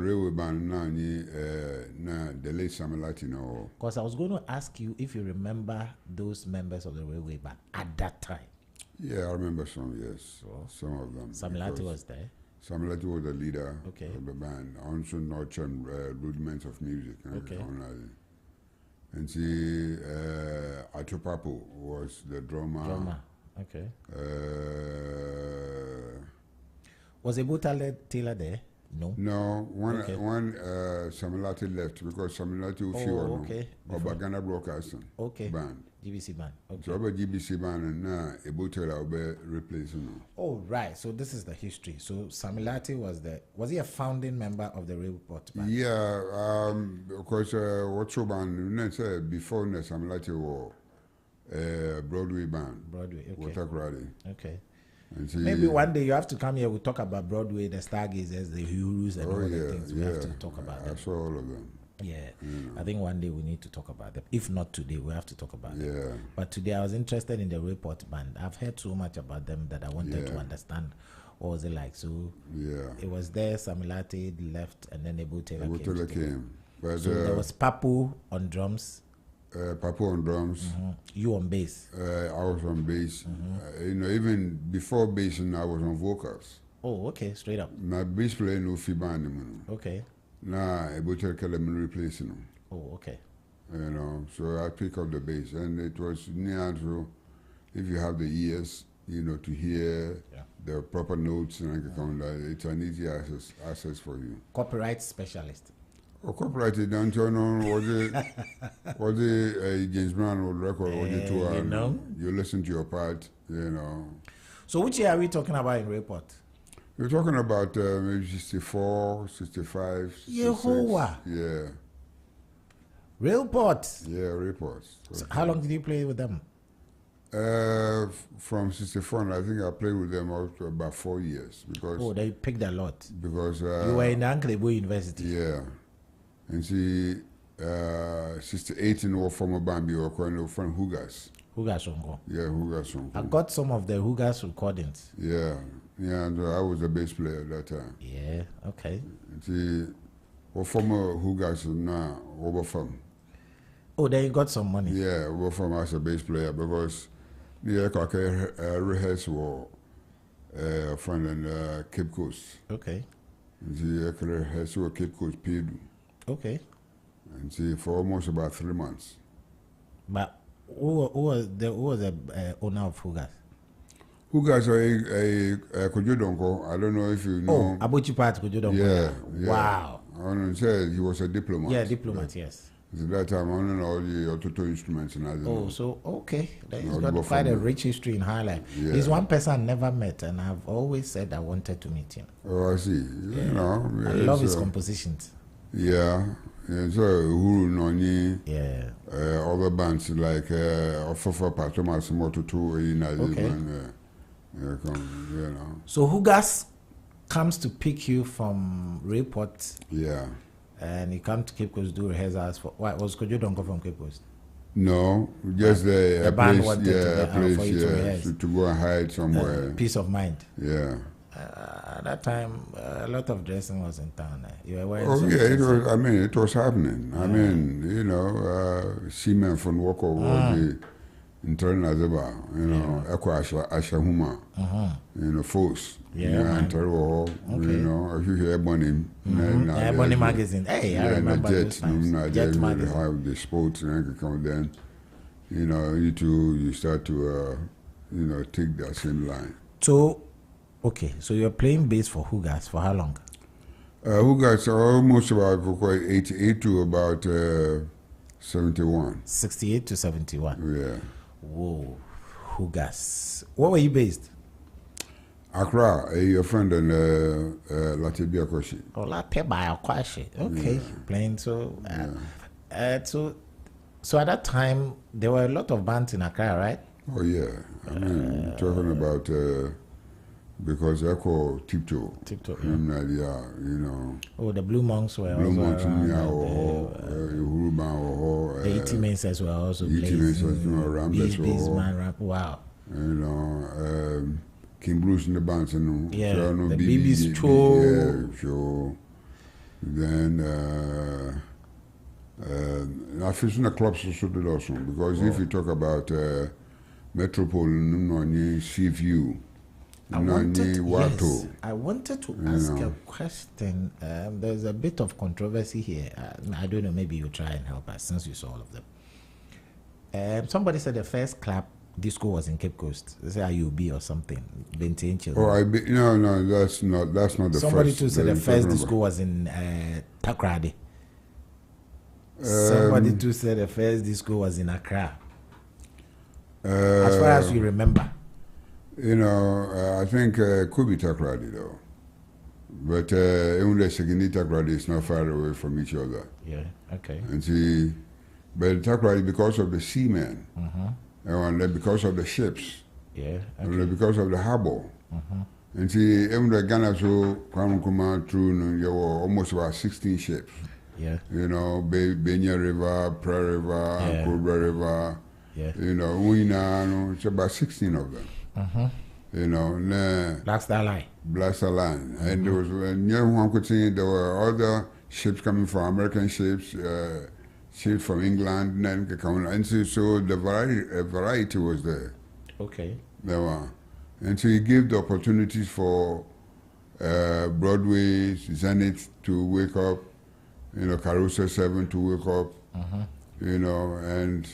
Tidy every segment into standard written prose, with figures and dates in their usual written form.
railway band now, the late Samilati, no. Because I was going to ask you if you remember those members of the railway band at that time. Yeah, I remember some, yes. So, some of them. Samilati was there? Samilati was the leader okay. of the band. Also nurtured rudiments of music. Okay. And see, Atopapo was the drummer. Okay. Was Ebo Taylor there? No. No, when Samilati left, because Samilati was or Bagana Broadcasting band. GBC band. Okay. So about GBC band and now Ebo Taylor will be replacing. Oh, right. So this is the history. So Samilati was he a founding member of the Railport band? Yeah, because what's your band? Before Samilati was Broadway band. Broadway, okay. Okay. Maybe one day you have to come here. We'll talk about Broadway, the Stargazers, the Heroes, and all the things. We have to talk about them. I saw all of them. Yeah. I think one day we need to talk about them. If not today, we have to talk about them. But today I was interested in the Railport band. I've heard so much about them that I wanted to understand what was it like. So it was there, Samilati left, and then Ebo Taylor came. But, so there was Papu on drums. Papu on drums. You on bass? I was on bass. Even before bass, I was on vocals. Oh, okay, straight up. My bass player no fi band. Okay. Nah, Ebo Taylor me replacing him. Oh, okay. So I pick up the bass, and it was near to, if you have the ears, to hear the proper notes, and it's an easy access for you. Copyright specialist. Copyrighted don't you know what the James Brown would record you listen to your part, So which year are we talking about in Railport? We're talking about maybe 64, 65, 66. Yehovah. Yeah. Railport. Yeah, Railport. So how long did you play with them? From 64, I think I played with them up to about 4 years. Because they picked a lot. Because you were in Uncle University. Yeah. And see, 68 in our former band, we were calling from Hugas. Hugas Songo. Yeah, Hugas Songo. I got some of the Hugas recordings. Yeah, and I was a bass player at that time. Yeah, okay. And see, our former Hugas now over from. Oh, then you got some money. Yeah, over from as a bass player because I rehearsed with a friend in Cape Coast. Okay. And see, I rehearsed with Cape Coast Gyedu. Okay. And see, for almost about 3 months. But who was the owner of Hugas? Hugas a Kujudonko. I don't know if you know. Oh, Abuchi Pat Kujudonko. Yeah. Wow. I said he was a diplomat. Yeah, diplomat, yes. At that time, I don't know all the auto instruments and all. Oh, so okay. He's got quite a rich history in Highlife. Yeah. He's one person I never met, and I've always said I wanted to meet him. Oh, I see. I love his compositions. Yeah. So Uhuru Noni, other bands like Offer Thomas Moto So Hugas comes to pick you from Railport. Yeah. And he come to Cape Coast do rehearsals for what was Kojo don't go from Cape Coast? No, just a band place, wanted for you to rehearse. To go and hide somewhere. Peace of mind. Yeah. At that time, a lot of dressing was in town. You were wearing it was. I mean, it was happening. I mean, Seaman from Woko was the internal Zeba, Eko Ashahuma, Force. And if you hear Ebony, Ebony magazine. Hey, I remember those times. Jet magazine. Have the sports and come then, you start to, take that same line. So, okay, so you're playing bass for Hugas for how long? Hugas almost about 88 to about 71. 68 to 71. Yeah. Whoa, Hugas. Where were you based? Accra, your friend in Latibia Koshi. Oh, Latibia Koshi. Okay, playing so. So at that time, there were a lot of bands in Accra, right? Oh yeah, I mean talking about because I call Tiptoe. Tiptoe, Oh, the Blue Monks were Blue also around. The E.T. Mensers were also around. Wow. King Bruce in the bands, the BB's Show. Show. Then I fish in the clubs also did also because if you talk about Metropole, no Sea View, I wanted to ask a question. There's a bit of controversy here. I don't know, maybe you try and help us since you saw all of them. Somebody said the first club disco was in Cape Coast. They say IUB or something. No, that's not the Somebody first. Somebody too said the first disco was in Takoradi. Somebody too said the first disco was in Accra. As far as you remember. I think could be Takoradi though. But even the second Takoradi is not far away from each other. Yeah, okay. And see, but Takoradi because of the seamen, and then because of the ships, yeah, okay. And because of the harbor. And see, even the Ghana so come through, there were almost about 16 ships. Yeah. Benya River, Prayer River, Cobra River. Yeah. It's about 16 of them. Black Star Line. Black Star Line. And there was there were other ships coming from American ships, ships from England, and so the variety was there. Okay. There were. And so he gave the opportunities for Broadway, Zenith to wake up, Carousel 7 to wake up, and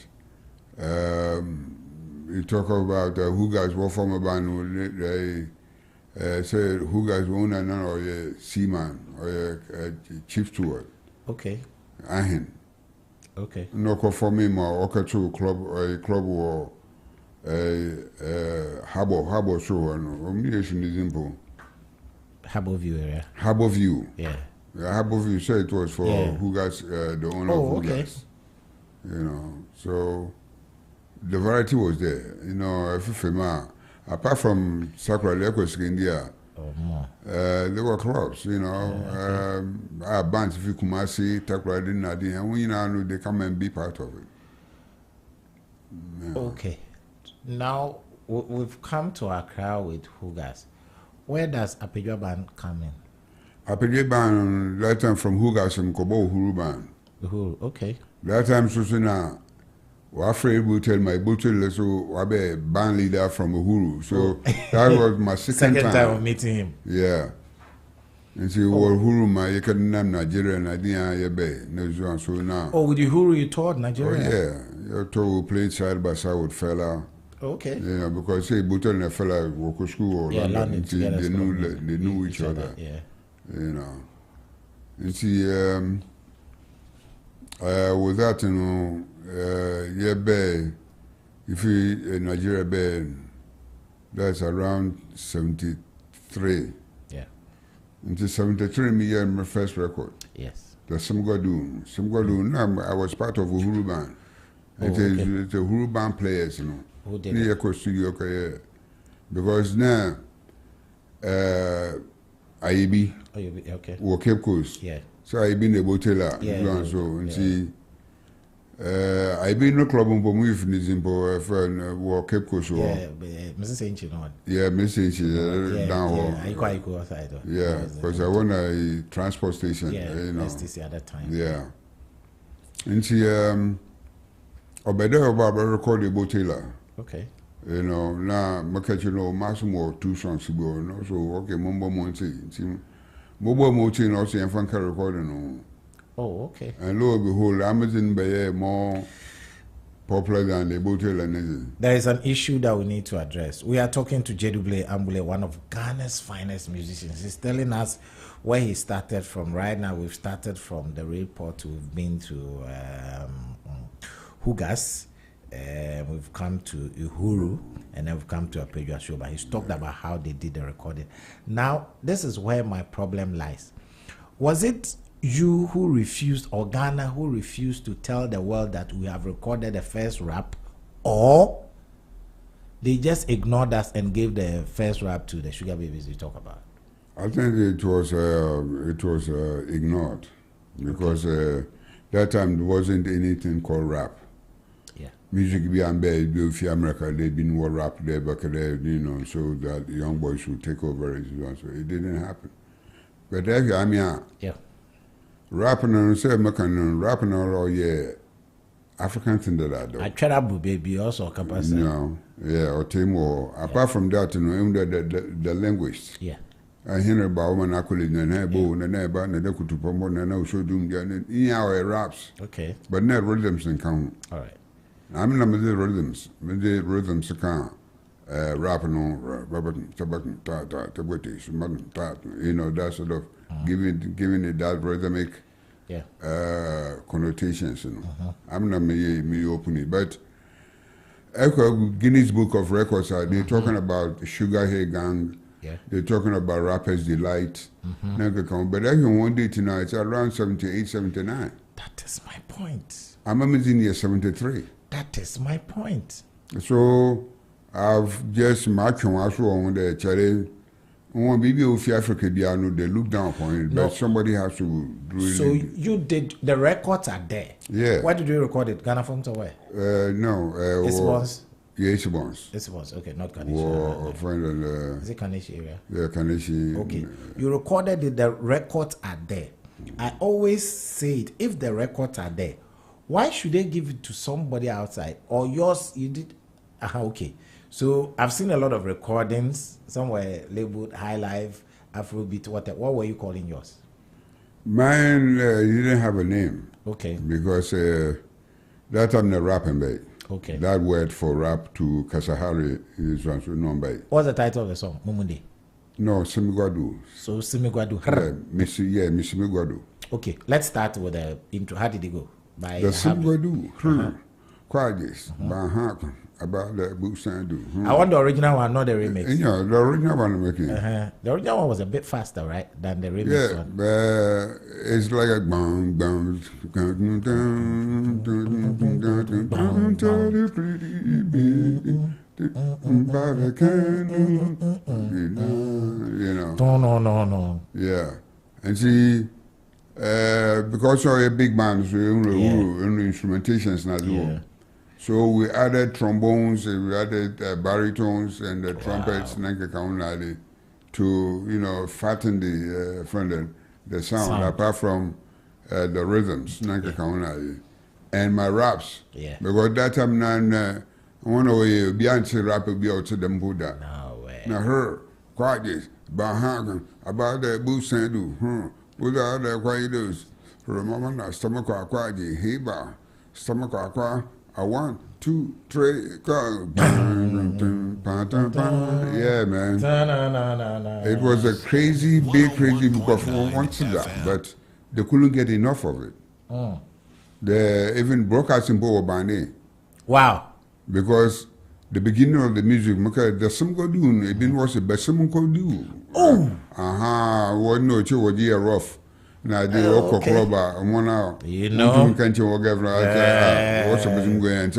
you talk about who guys were from a band, they said who guys own and none or a seaman or a chief steward. Okay. Ahin. Okay. No for me or Okachu club or a club or a harbor show and mediation is simple. Harbour View area. Harbour View. Yeah. Harbour View said it was for who guys the owner of who guys. So the variety was there, apart from Sakura Lekos India, there were clubs, bands, if you Kumasi, Takura, and they come and be part of it. Yeah. Okay. Now, we've come to Accra with Hugas. Where does Apejwa Band come in? Apejwa Band, that time from Hugas and Kobo Uhuru Band. Uhuru, okay. That time, Susana. Afraid will tell my butcher so I be band leader from Uhuru. So that was my second time of meeting him. Yeah. And so Uhuru my name Nigeria and I didn't so now. Oh, with Uhuru you toured Nigeria? Oh yeah. You told we played side by side with fella. Okay. Because say butcher and a fella walk to school or they knew each other. Yeah. And see with that, if you Nigeria band, that's around 73. Yeah. Until 73, me had my first record. Yes. The Simgadu. Now I was part of Uhuru Band. It's a Uhuru Band players, Who did it? Studio, because now, IEB. Okay. Cape Coast. Yeah. So IEB in the Botella. Yeah. So, and see. I been no club on Pomif Nizimbo for Cape Coast. Yeah, Mrs. Ancient one. Yeah, Mrs. down home. I go outside. Yeah, because I want a transport station. Yeah, STC at that time. Yeah. And see, Obeda Baba recorded Botella. Okay. Now, Massimo 2 songs ago. So, okay, Mumbo Monte. Mumbo Monte also in Funka recording. Oh, okay. And lo and behold, Amazon by more popular than the Bottle and there is an issue that we need to address. We are talking to Gyedu Blay Ambolley, one of Ghana's finest musicians. He's telling us where he started from. Right now, we've started from the report. We've been to Hugas. We've come to Uhuru, and then we've come to Apejwa Show. But he's talked about how they did the recording. Now, this is where my problem lies. Was it you who refused, or Ghana who refused to tell the world that we have recorded the first rap, or they just ignored us and gave the first rap to the Sugar Babies you talk about? I think it was ignored because that time there wasn't anything called rap. Yeah. Music be embedded if America they've been more rap there back there, so that young boys should take over it. So it didn't happen. But yeah. Rapping on say American rapping all yeah. African thing that I do. I try to baby also capacity. No, yeah, or team or apart from that, you know, the language. Yeah. I hear about when I call it the neighbor and the neighbor and the could promote and I show them in our raps. Okay. But not rhythms and count. All right. I'm not the rhythms. The rhythms account. Rapping on Robert Tabakan Tata, you know, that sort of giving it that rhythmic connotations, you know. I'm not me open it, but Guinness Book of Records they're talking about Sugar Hair Gang. Yeah. They're talking about Rappers Delight. But I can one day tonight, it's around 78, 79. That is my point. I'm in year 73. That is my point. So I've just marked on the challenge. One baby of Africa, they look down upon it, but somebody has to really. So you did, the records are there. Yeah. Where did you record it? Ghana from somewhere? No. Isbons? Yeah, Isbons. Isbons, okay, not Kaneshi. Is it Kaneshi area? Yeah, Kaneshi. Okay. You recorded it, the records are there. I always say it, if the records are there, why should they give it to somebody outside? Or yours, you did? Okay. So I've seen a lot of recordings, somewhere labeled Highlife, Afrobeat, whatever. What were you calling yours? Mine, you didn't have a name. Okay. Because that time the rapping bay. Okay. That word for rap to Kasahari is known by. What's the title of the song? Mumundi? No, Simigwadu. So Simigwadu. Yeah, Miss Simigwadu. Okay, let's start with the intro. How did it go? By the Simigwadu. Quages. About the boots and do. I want the original one, not the remix. Yeah, the original one I'm making. The original one was a bit faster, right, than the remix one. Yeah, but it's like a bang bang. You know. No. Yeah, and see, because you're a big band, so you know instrumentations now do. So we added trombones, we added baritones and the trumpets, to fatten the sound. Apart from the rhythms, and my raps. Yeah. Because that time I want to be anti rap be out to them Buddha. No way. Now her quages, Bahagan, about the boots and do, without the quados. Remember now, stomach quaji, heba, stomach aqua. 1, 2, 3, go. Yeah, man. It was a crazy, big, crazy performance, but they couldn't get enough of it. They even broadcasting power by Wow. Because the beginning of the music, the some go do, it didn't was it, but someone could do. Oh. What no, it was rough. Na de oko kroba mona you know kanche wo governor what's up with going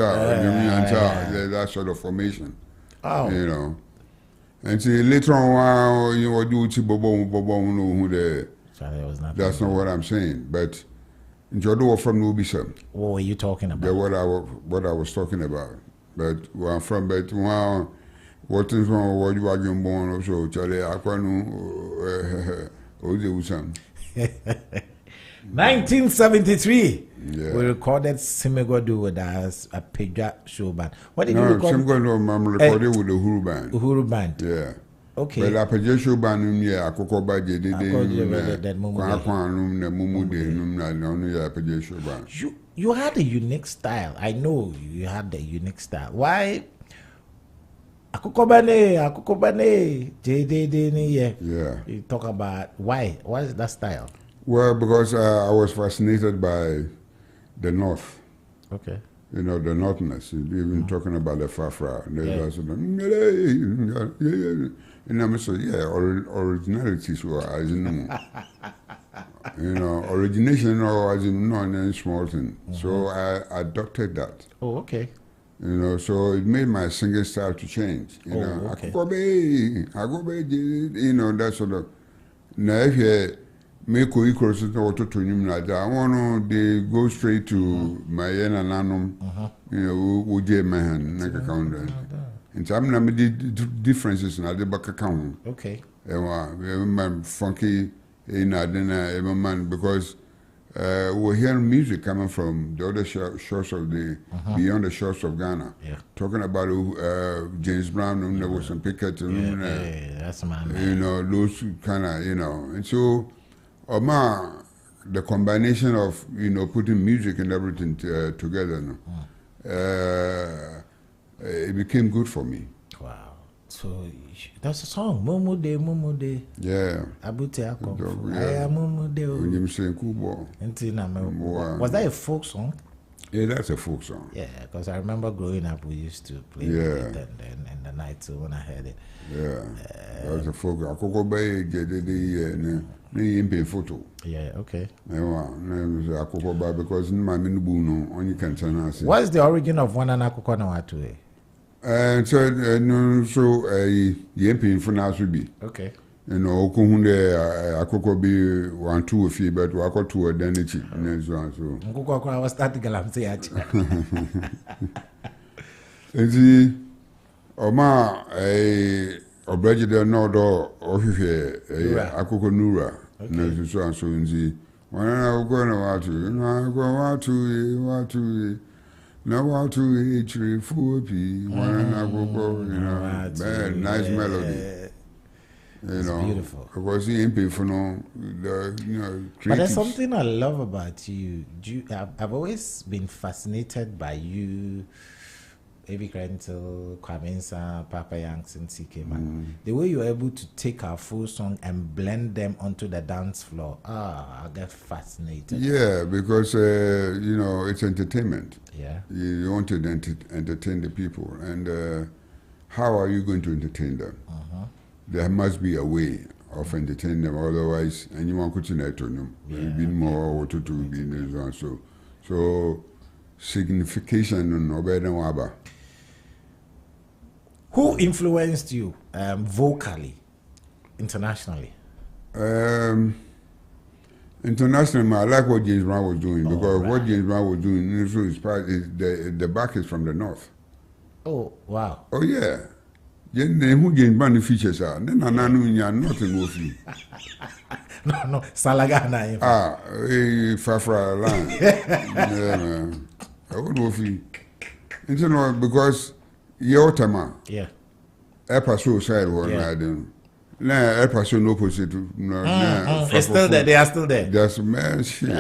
that sort of formation. You know, and see later on you do bobo no who that's not what I'm saying, but Jodo from Nubisa. What were you talking about? What I was talking about, but where I'm from, but wow, what is wrong? What you are born also Charlie Aquanu Ode 1973. Yeah. We recorded Simigwadu with us a Peja show band. What did you record? Simigwadu recorded with the Uhuru Band. Uhuru Band. Yeah. Okay. But a Peja show band, yeah, Akoko Baje, You had a unique style. I know you had a unique style. Why? Akukobane, yeah. You talk about why? Why is that style? Well, because I was fascinated by the North. Okay. You know, the Northness. Even talking about the Fafra. And I'm so, originalities were as in origination or as in no small thing. So I adopted that. Oh, okay. You know, so it made my singing style to change. You know, okay. I go back, you know, that sort of. Now, if you make a equals to I want to go straight to my and Nanum, you know, would you man, like a counter. And some of the differences in the back account. Okay. Man, funky in Adena, man, because we're hearing music coming from the other shores of the beyond the shores of Ghana. Yeah. Talking about James Brown and there was some Pickett, that's my man. you know, those kind of, you know, and so the combination of, you know, putting music and everything together, it became good for me. Wow. So that's a song, Momo Day. Yeah. Abute Ako. Yeah. Momo Day. Was that a folk song? Yeah, that's a folk song. Yeah, because I remember growing up, we used to play it in the night, so when I heard it. Yeah, that was a folk. Akoko Bay the photo. Yeah, okay. Akoko Bay because my minu only can turn. What's the origin of one and Akoko Nawatu? So Yempin for now should be. Okay. You know, Okunde Akoko be 1 2 or 3, but Wako 2 or Denichi. So Nkoko was starting Galamse. And the Oma Obrejide Nodo Ofife Akoko Nura. So and so in the one I go to now to H3 4P, one I go, you know, bad, nice melody. You know, beautiful. Because he ain't pay for no, you know, but there's something I love about you. I've always been fascinated by you, Baby Crental, Kwamensa, Papa Yanks, and CK Man. The way you're able to take our full song and blend them onto the dance floor. I get fascinated. Yeah, because, you know, it's entertainment. Yeah. You want to entertain the people. And how are you going to entertain them? There must be a way of entertaining them. Otherwise, and you want to continue to know. Be more or to be in this one. So, signification no better than Waba. Who influenced you vocally, internationally? Internationally, I like what James Brown was doing because what James Brown was doing is the back is from the north. Oh, wow. Oh, yeah. Who James Brown features are. Then I know you're not in Wofi. No, Salagana. Fafra line. Yeah, man. I would Wofi. And you know, because Yotama. Yeah. Epaso side one I didn't. Nah, Epaso no opposite. It's still there. They are still there. That's man shit.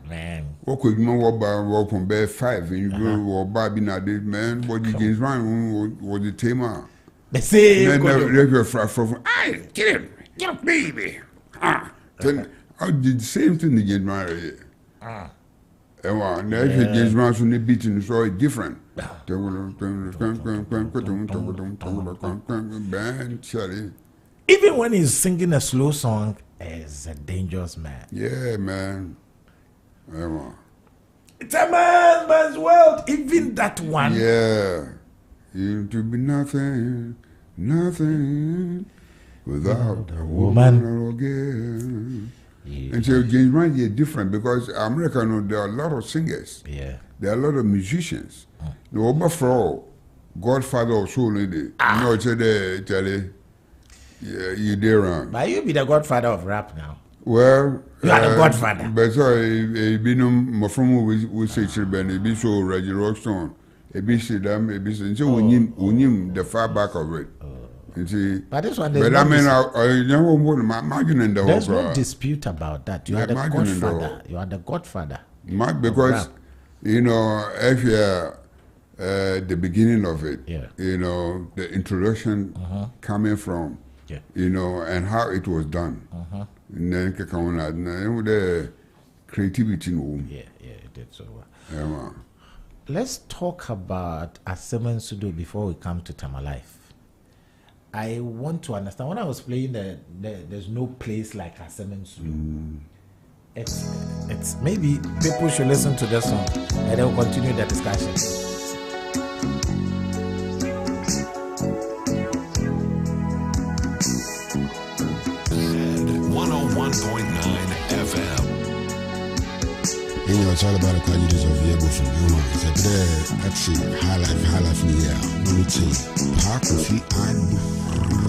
Man. What could you walk from Bear 5 and you go walk back in that man? What you James Brown was the tema. They say then they're from I get him, baby. Then I did the same thing the James Brown. And now if James Brown's on the beat and it's all different. Even when he's singing a slow song, he's a dangerous man. Yeah, man. It's a man's world. Even that one. Yeah. You to be nothing without a woman or girl. Yeah. And so James Brown is different because America, there are a lot of singers. Yeah. There are a lot of musicians. No, overall, Godfather of Soul, you know, it's you did wrong. But you be the godfather of rap now. Well, you are the godfather. But so, be no from we say children, be so Reggie Rockstone, be see them, be so when the far back of it. See, but this one, but I mean, I never want my margin the there's no dispute about that. You are the godfather. You are the godfather. Because you know, if you're the beginning of it, you know, the introduction coming from, you know, and how it was done. And then the creativity. Yeah, it did so well. Let's talk about Asemen Sudo before we come to Highlife. I want to understand, when I was playing there's no place like Asemen Sudo. It's maybe people should listen to this song and then we'll continue the discussion. 101.9 FM. It's all about the qualities of Yebo from Human. It's a bit actually Highlife yeah. Let me tell you. How could he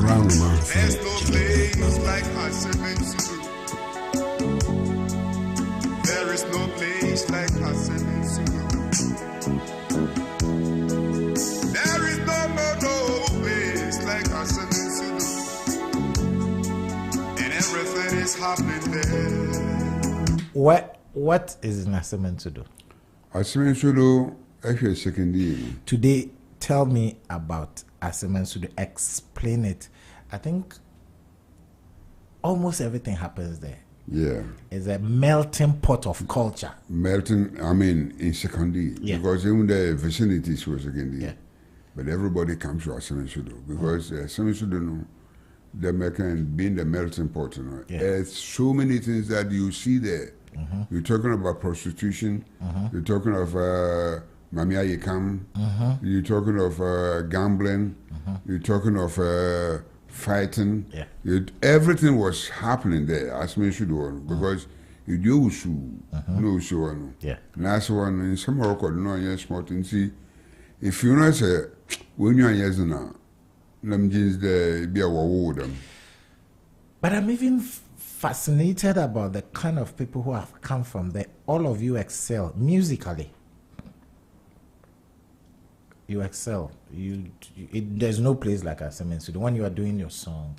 round the mouth? There's no place like Asemen Sudo. There is no place like Asemen Sudo. There is no place like Asemen Sudo. And everything is happening there. What is in Asemen Sudo? Asemen Sudo, actually, second year. Today, tell me about Asemen Sudo. Explain it. I think almost everything happens there. Yeah. It's a melting pot of culture. Melting, I mean, in secondary. Yeah. Because even the vicinities were secondary. Yeah. But everybody comes to Asemen Sudo. Because Asemen Sudo, no, the American being the melting pot, you know. Yeah. There's so many things that you see there. You're talking about prostitution. You're talking of Mamia Yekam. You're talking of gambling. You're talking of fighting. Yeah. Everything was happening there, as me should do, because you do no show. Yeah. Last one in some record, no, yes, smart and see. If you know, say, when you're yes now, them jeans the be a war them. But I'm even fascinated about the kind of people who have come from there. All of you excel musically. You excel. There's no place like Asemen Sudo. When you are doing your song,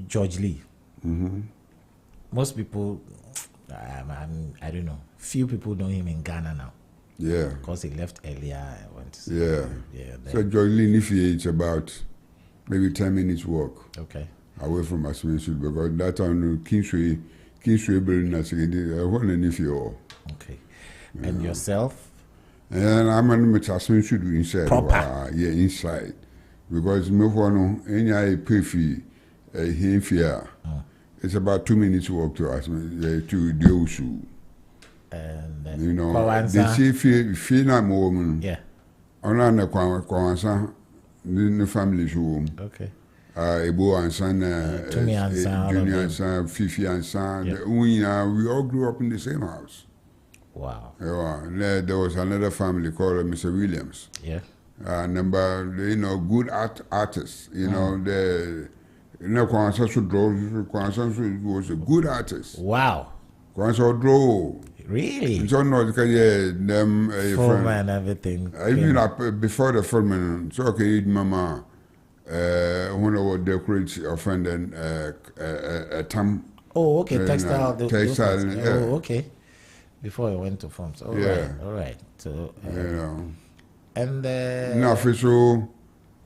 George Lee. Most people, I don't know. Few people know him in Ghana now. Yeah. Because he left earlier. I went to see yeah. So George Lee, if it's about maybe 10 minutes walk. Okay. Away from Asemen Sudo, because that time Kingsway building as I want an if you. Okay. And yourself? And I'm an Asemen Sudo inside. Proper. Yeah, inside. Because me one any pay fee here fear. It's about 2 minutes walk to Asemen to Diosu. And you know, they say fee na moment. Yeah. On the Kwanza, the family home. Okay. Ebo and Son, Junior and Son, Fifi and Son, we all grew up in the same house. Wow. Yeah, there was another family called Mr. Williams. Yeah. Number, you know, good artists. You know, Kwanza was a good artist. Wow. Kwanza draw. Really? So no, them film and everything. Even before the film, so okay, Mama. When I would decorate offend and a tam. Oh, okay, textile. Textile. Oh, okay. Before I went to farms. All right. So, you know. And now, so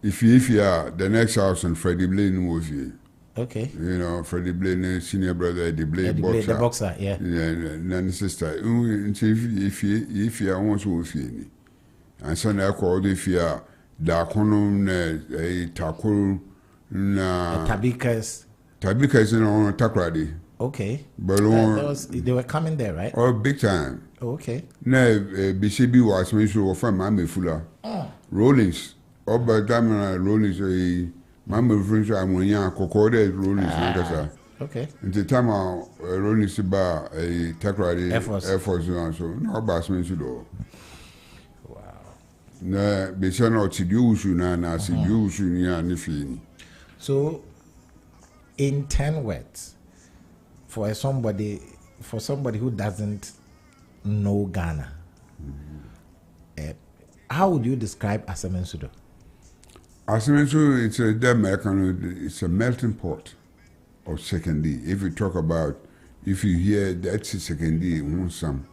if you are the next house in Freddie Blay was here. Okay. You know, Freddie Blay, senior brother, the Blay boxer. The boxer, yeah. Yeah, and sister. If you are once with you, and so I called if you are. Dakono na takuru na Tabikas on Takradi. Okay. But they were coming there, right? Oh, big time. Okay. Na BCB was mentioned from Mame Fula. Rollins. Oh, but time Rollins Mame French Amonia Cocode Rollins. Okay. In the time Rollins bar a Takradi Air Force so no bass mentioned. Na besa na otidiusu na asidiusu ni anifini. So in 10 words for somebody who doesn't know Ghana, how would you describe Asemen Sudo? Asemen Sudo, it's a melting pot of secondary. If you talk about, if you hear that's a secondary, some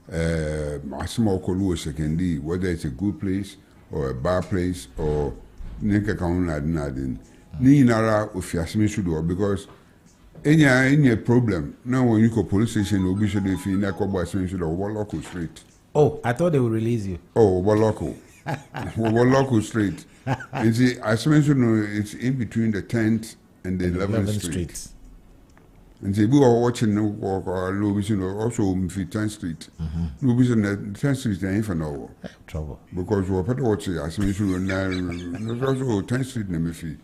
a small Kolu secondary, whether it's a good place or a bad place or Neka Kaunadin. Ni nara of Asemen Sudo, because any problem, now when you go police station, will be sure if you Nako Asemen Sudo or local street. Oh, I thought they would release you. Oh, local. Local street. And see, Asemen Sudo, it's in between the 10th and the 11th street. And they were watching no walk or Louis, also 10th Street. Louis and 10th Street, they ain't for no trouble. Because we're part of what's Asemen Sudo, and also 10th Street, Nemifi,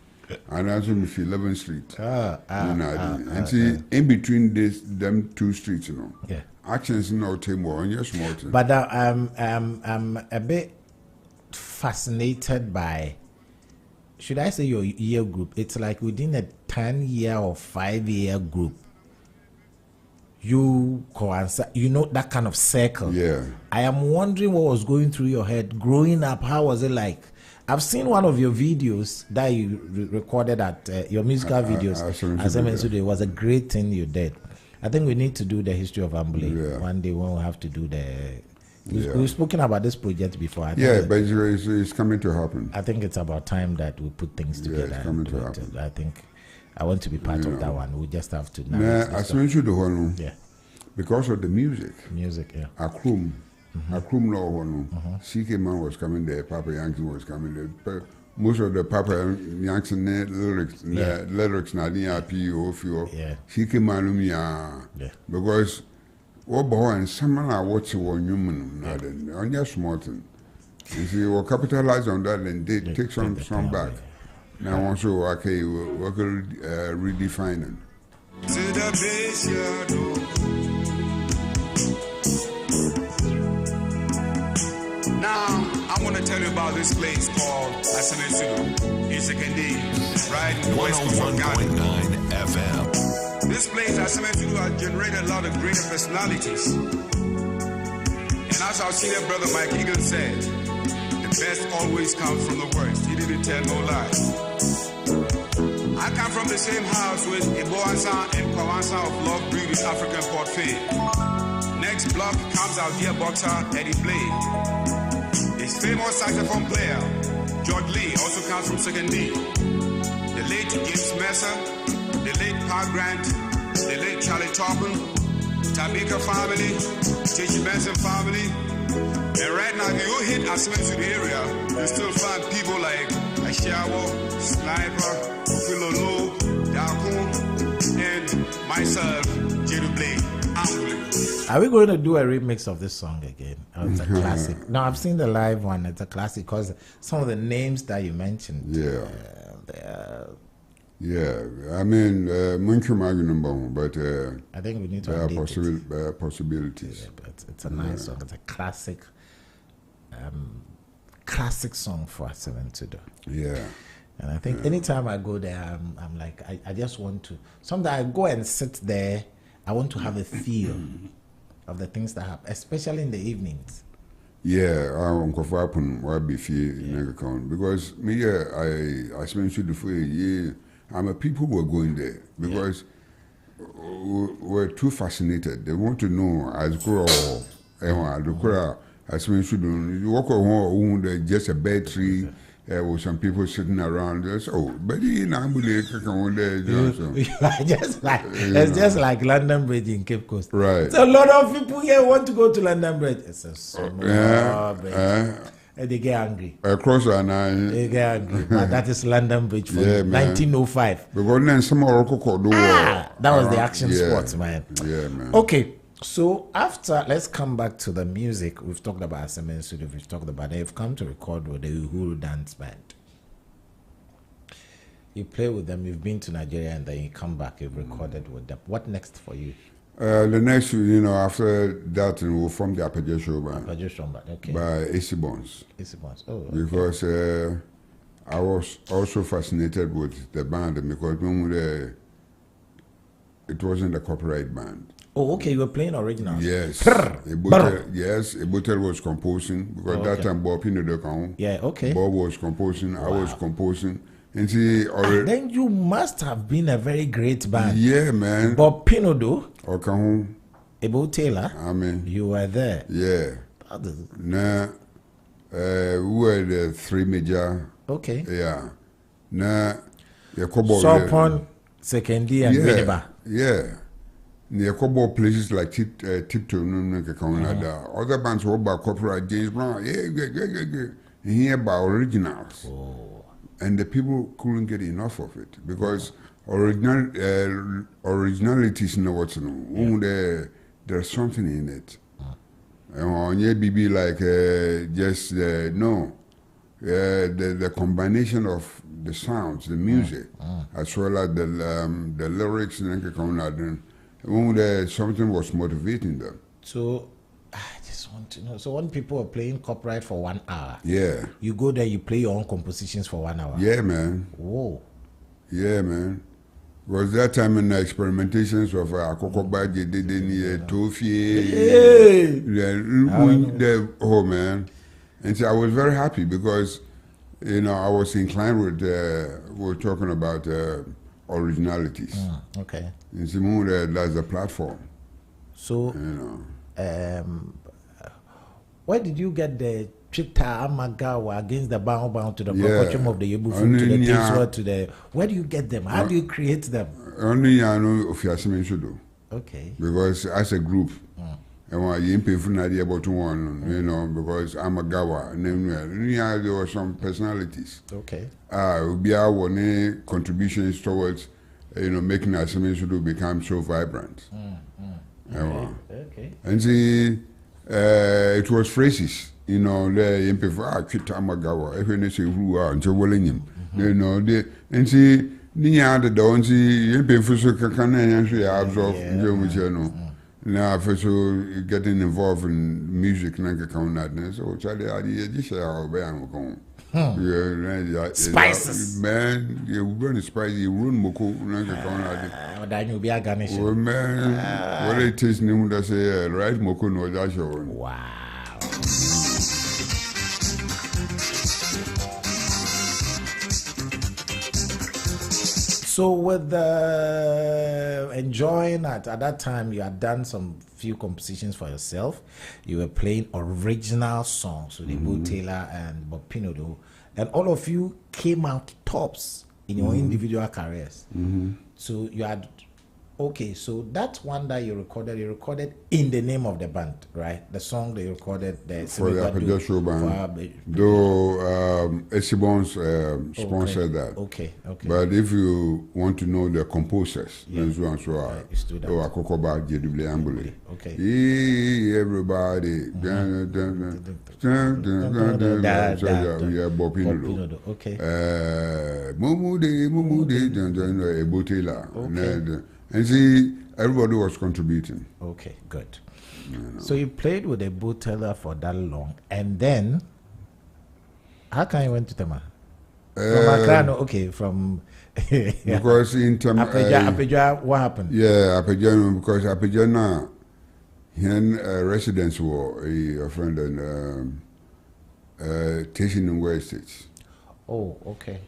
and also 11th Street. And see, in between them two streets, Yeah. Actions no team or yes, more. But I'm a bit fascinated by, should I say, your year group? It's like within a 10-year or 5-year group, you coincide, you know, that kind of circle. Yeah. I am wondering what was going through your head growing up. How was it like? I've seen one of your videos that you recorded at your musical videos. It was a great thing you did. I think we need to do the history of Ambolley. Yeah. One day when we have to do we've spoken about this project before. But it's coming to happen. I think it's about time that we put things together. It's coming to happen. I think I want to be part of that one. We just have to now. Yeah. Because of the music. Music, yeah. Akrum no one. CK Man was coming there, Papa Yankee was coming there. But most of the Papa Yankee lyrics na PO. Yeah. CK Man because what boy and someone I watch one human on your smart thing. You see, we'll capitalize on that and they take some back. Now also okay, we're going to redefine it. Now, I want to tell you about this place called Asemensudu in Sekende, right in the west coast of Ghana. 101.9 FM. This place, Asemensudu, has generated a lot of great personalities. And as our senior brother Mike Egan said, the best always comes from the worst. He didn't tell no lies. I come from the same house with Iboansa and Kwawansa of Love Breed with African Port Fame. Next block comes our dear boxer Eddie Blay. His famous saxophone player, George Lee, also comes from Sekende. The late James Mercer, the late Pa Grant, the late Charlie Toppin, Tabika family, Chichi Benson family. And right now, if you hit Asemensudu area, you still find people like Ashawo, Sniper, Filolo, Dakun, and myself, Gyedu Blay. Are we going to do a remix of this song again? Oh, it's a classic. No, I've seen the live one. It's a classic because some of the names that you mentioned. Yeah. I mean, but I think we need to there are possibilities. Yeah, but it's a nice song. It's a classic song for Asemensudu. Yeah. And I think anytime I go there, I'm like, I just want to. Sometimes I go and sit there. I want to have a feel of the things that happen, especially in the evenings. Yeah, because me, I spent for a year. People were going there because we're too fascinated. They want to know as grow. I spent you walk around just a bed tree. With some people sitting around us. But it's just like London Bridge in Cape Coast. Right. So a lot of people here want to go to London Bridge. It's a small bridge. And they get angry. Across the night. They get angry. But that is London Bridge for 1905. Because then some more that was the action spot, man. Yeah, man. Okay. So after, let's come back to the music. We've talked about Asemensudu. We've talked about it. You've come to record with the Uhuru Dance Band. You play with them. You've been to Nigeria and then you come back. You've recorded with them. What next for you? The next, after that, we'll form the Apache Show Band. Apache Show Band, okay. By AC Bones. AC Bones. Oh, okay. Because I was also fascinated with the band because it wasn't a copyright band. Oh, okay. You were playing originals. Yes. Ebotel was composing because that time Bob Pinodocon. Yeah, okay. Bob was composing. Wow. I was composing. And see, then you must have been a very great band. Yeah, man. Bob Pinodo. Okay. Ebo Taylor. I mean, you were there. Yeah. Nah. We were the three major. Okay. Yeah. Nah. So upon Sekende and Winneba. Yeah. Near couple places like Tiptoe, other bands were about copyright James Brown, here by originals. Oh. And the people couldn't get enough of it because originality is not what's there's something in it. And BB like the combination of the sounds, the music, as well as the lyrics and something was motivating them. So I just want to know. So when people are playing copyright for 1 hour, you go there, you play your own compositions for 1 hour. Yeah, man. Whoa. Yeah, man. Was that time in the experimentations of Akoko Baji, they didn't Tofi, the oh man. And so I was very happy because, you know, I was inclined with, we're talking about originalities. Okay. And so that's the platform. So, you know. Where did you get the Chita Amagawa against the bound to the percussion of the Yebufu to the Tinswa to the? Where do you get them? How do you create them? Only I know of Yasimin should do. Okay. Because as a group, and why you pay for idea about one, you know, because Amagawa, and there were some personalities. Okay. We are one contributions towards, you know, making Yasimin should do become so vibrant. Okay. And see, it was phrases, you know, the improvise Amagawa, if you say who are and so willing him, you know, and see. Niya the don't see you pay for so can actually absorb now for so getting involved in music and account that so Charlie spices man you run spicy run moko that you be a garnish man what it is name that say right moko no that show wow. So with the enjoying at that time, you had done some few compositions for yourself. You were playing original songs with Ibu Taylor and Bob Pinodo, and all of you came out tops in your individual careers. So you had, okay, so that one that you recorded in the name of the band, right? The song that you recorded for the Appejo Show band, though Esibons sponsored that. Okay. But if you want to know the composers, Akokoba, Gyedu, Blay, Ambolley. Okay. Everybody. We are Bob Pinodo. Okay. Mumude, Ibu Taylor. And see, everybody was contributing. Okay, good. So you played with a Ibu Taylor for that long, and then how come you went to Tema? From Accra, okay, from because in Tema, Appejo, what happened? Yeah, Appejo, because Appejo now, residents were a friend and Tation in West States. Oh, okay.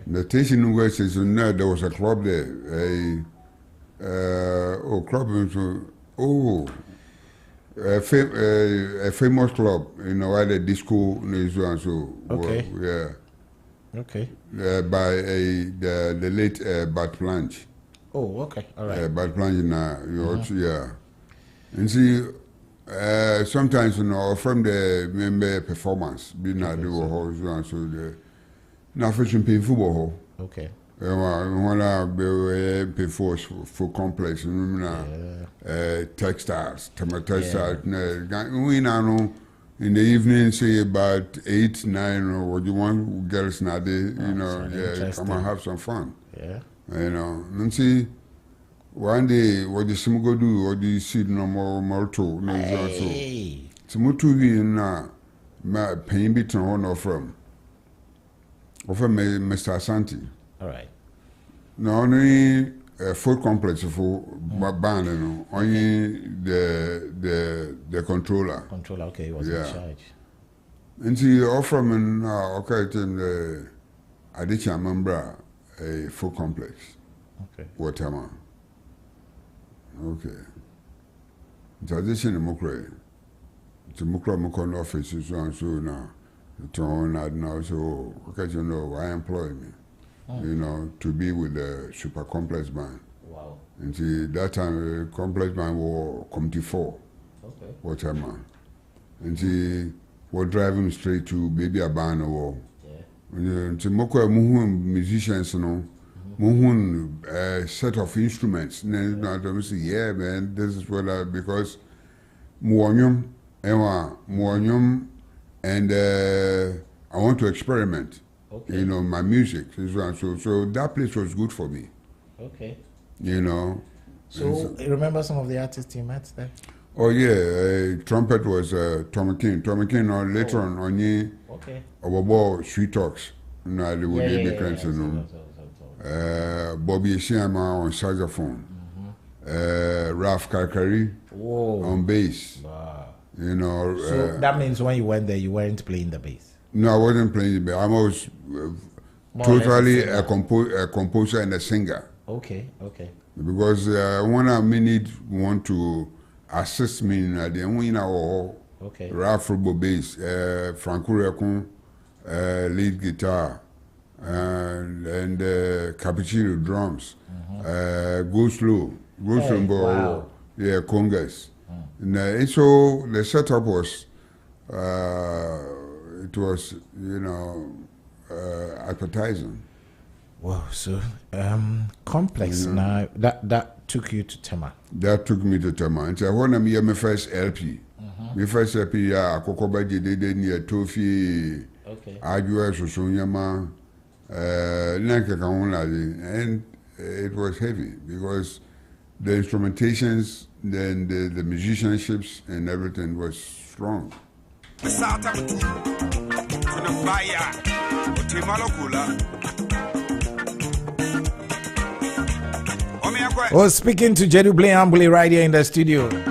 The Tation in West States, there was a club there, a famous club, you know, where the disco is and so. Okay. Yeah. Okay. By the late Bart Planch. Oh, okay. All right. Bart Planch now, yeah. And see, sometimes, you know, from the member performance, being at the hall, and so the now fishing pay football. Okay. When I pay for complex, textiles, textiles. We now in the evening, say about 8, 9, or what you want girls now, you know, come and have some fun. Yeah. You know, and see, one day, what you see go do, what you see no more too, no, so. It's more to be in my pain between one of them. Over Mr. Asante. All right. No, only full complex for band, you know, only the controller. Controller, okay, he was in charge. And see, offer me now, okay, the Adichie member a full complex. Okay. Whatever. Okay. It's addition to Mukre. It's a Mukra office, so and so now. Now, so, okay, you know, I employ me, you know, to be with the super complex band. Wow. And see, that time, complex band was Committee 4. Okay. Whatever. And see, we're driving straight to Baby Abana War. And see, musicians, you know, set of instruments. And I say, yeah, man, this is what because Muonyum, and I want to experiment, you know, my music. So that place was good for me. Okay. You know. So you remember some of the artists you met there? Oh yeah, trumpet was Tommy King. Tommy King later on, okay. About Sweet Talks. No, they would be Bobby Shiama on saxophone, Ralph Karkari on bass. Wow. You know. So that means when you went there, you weren't playing the bass. No, I wasn't playing the bass. I was totally a composer and a singer. Okay. Because when I want to assist me in the Ralph Rubo bass, Franco Rekon lead guitar, and Cappuccino drums, Go Slow, wow. Yeah, congas. And so the setup was, it was, you know, appetizing. Wow, so complex now. That took you to Tema. That took me to Tema. And so when I made my first LP, my first LP, I Kokoba Jede near Tofi, Adua Susonyama, and it was heavy because the instrumentations, then the musicianships and everything was strong. Oh, speaking to Gyedu, Blay, Ambolley right here in the studio. 101.9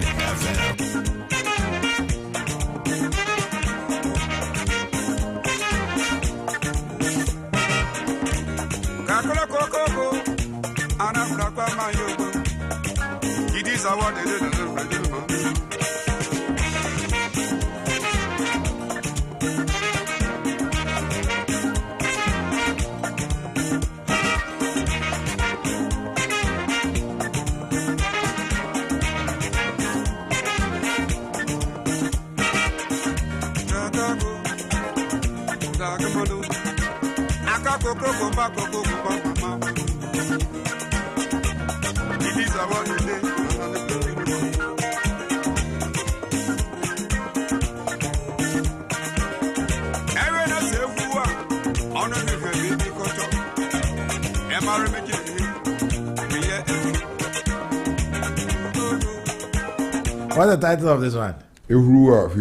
FM. What's the title of this one? What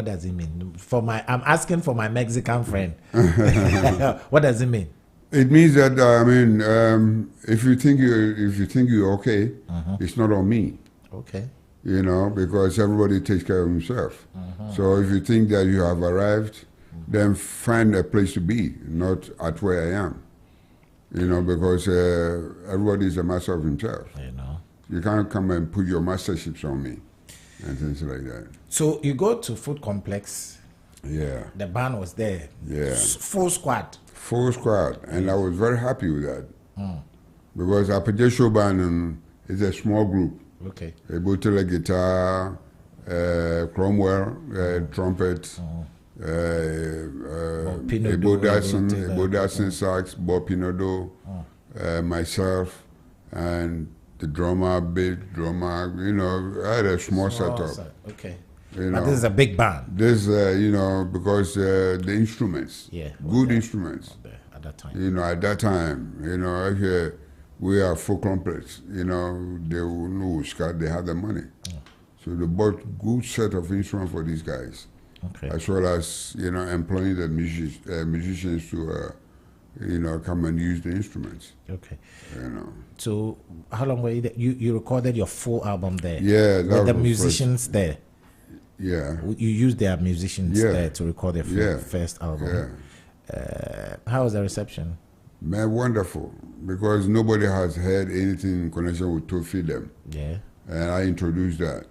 does it mean? I'm asking for my Mexican friend. What does it mean? It means that if you think you're okay, it's not on me. Okay. You know, because everybody takes care of himself. So if you think that you have arrived, then find a place to be, not at where I am. You know, because everybody is a master of himself. You know. You can't come and put your masterships on me and things like that. So you go to Food Complex. Yeah. The band was there. Yeah. Full squad. Full squad. And I was very happy with that. Because Apache Show Band is a small group. Okay. A Butler guitar, Cromwell, trumpet, Ebo Dyson sax, Bob Pinodo, myself, and the drummer, bass drummer, you know, I had a small setup. Okay. You know, but this is a big band. This, you know, because the instruments, good instruments. At that time. You know, at that time, you know, here we are Full Complex, you know, they will know Scott, they have the money. So they bought good set of instruments for these guys. Okay. As well as, you know, employing the musicians to, you know, come and use the instruments. Okay. You know. So how long were you there? You recorded your full album there? Yeah. With the musicians there? Yeah. You used their musicians there to record their first album? Yeah. How was the reception? Man, wonderful. Because nobody has heard anything in connection with Tofi them. Yeah. And I introduced that.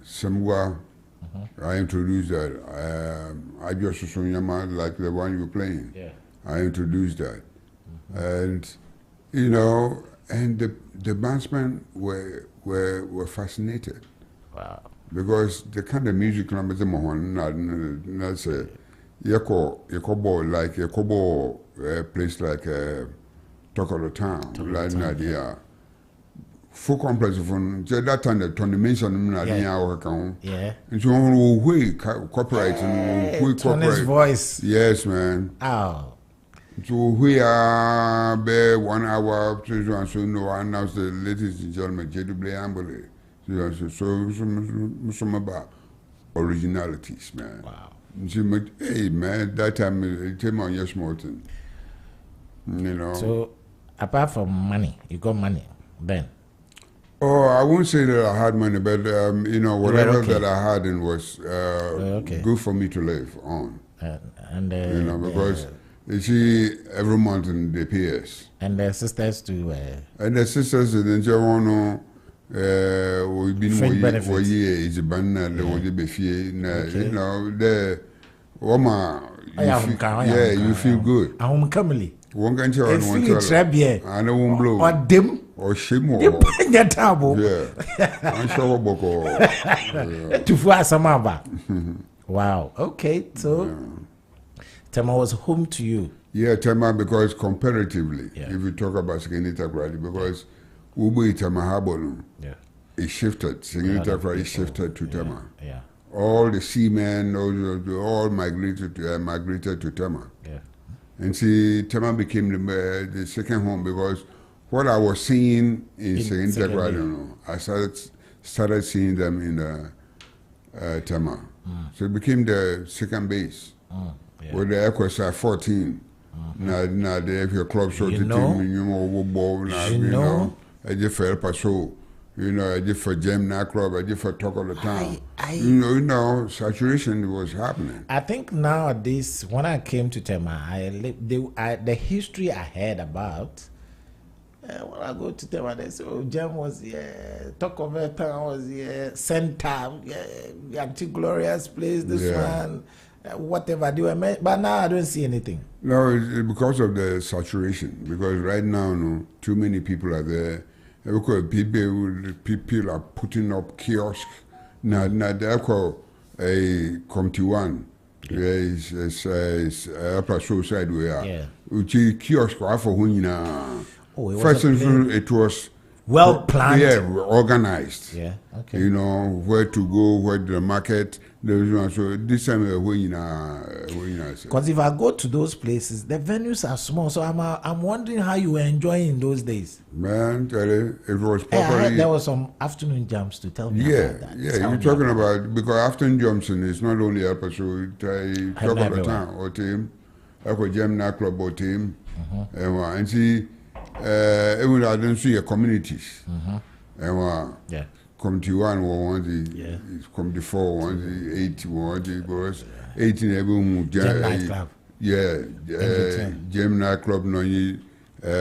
Samwa, I introduced that. Adua Susonyama, like the one you're playing. Yeah. I introduced that. And, you know, and the bandsmen were fascinated. Wow. Because the kind of music numbers in Mohon, that's a Yakobo, like Yakobo, a place like Talk of the Town, like Nadia. Full Complex from that time the tournament and and so we copyright and Tony's voice. Yes, man. Oh. So we are be 1 hour so no announce the ladies and gentlemen Gyedu Blay Ambolley. So some about originalities, man. Wow. Hey man, that time it came on Yes Morton. You know. So apart from money, you got money then? Oh, I won't say that I had money, but you know, whatever okay. that I had in was okay. good for me to live on. And you know, because you see, every month they pay us. And the sisters too. And the sisters, they just want to we've been for years. It's a band that they be fear. You know, the woman. You feel good. I'm coming. One can tell one tell. And I won't blow. Or dim. Or shame or. Yeah. I'm sure boko. To fly some about. Wow. Okay. So, Tema was home to you. Yeah, Tema, because comparatively, if you talk about Signita Gradi, because Ubu Tema Habonu, it shifted. Signita Gradi shifted to Tema. Yeah. All the seamen, all migrated to Tema. Yeah. And see, Tema became the second home because what I was seeing in Signita Gradi, I started seeing them in Tema. So it became the second base. With the Equus at 14. Now they have your club so you know, I just for El Paso, you know, I just for Gem Na Club, I just for Talk of the Town. You know, saturation was happening. I think nowadays, when I came to Tema, the history I heard about. When I go to Tema, they say, oh, Gem was here, Talk of the Town was here, Center, Anti-Glorious Place, this one. Whatever they were, but now I don't see anything. No, it's because of the saturation. Because right now, no, too many people are there. Because people are putting up kiosks. Now they call a Comty One. It's upper so side we are. Yeah. Which kiosk for when First it was well planned. Yeah, organized. Yeah. Okay. You know where to go, where the market. So this time because if I go to those places, the venues are small. So I'm wondering how you were enjoying those days. Man, tell you, it was properly. There was some afternoon jams to tell me about that. Yeah, you're talking about because afternoon jams is not only up so talk about the town or team, like a Gem Na Club or team, and see, even I don't see a communities, yeah. Comty One or Comty 4, 8, because 18 everyone Gem Na Club no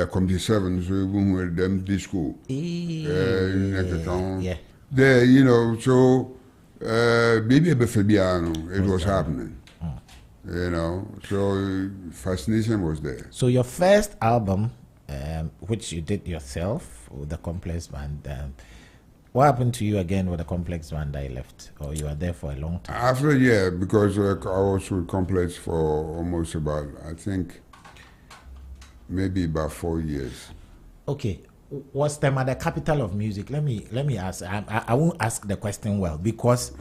Comty 7, so even with them disco. There, you know, so baby Befabiano, it was happening. You know, so fascination was there. So your first album, which you did yourself with the Complex Band, what happened to you again with the Complex Band that you left? Or you were there for a long time? After, because I was with Complex for almost about, I think, maybe about 4 years. Okay. Was Tema the capital of music? Let me ask. I won't ask the question well, because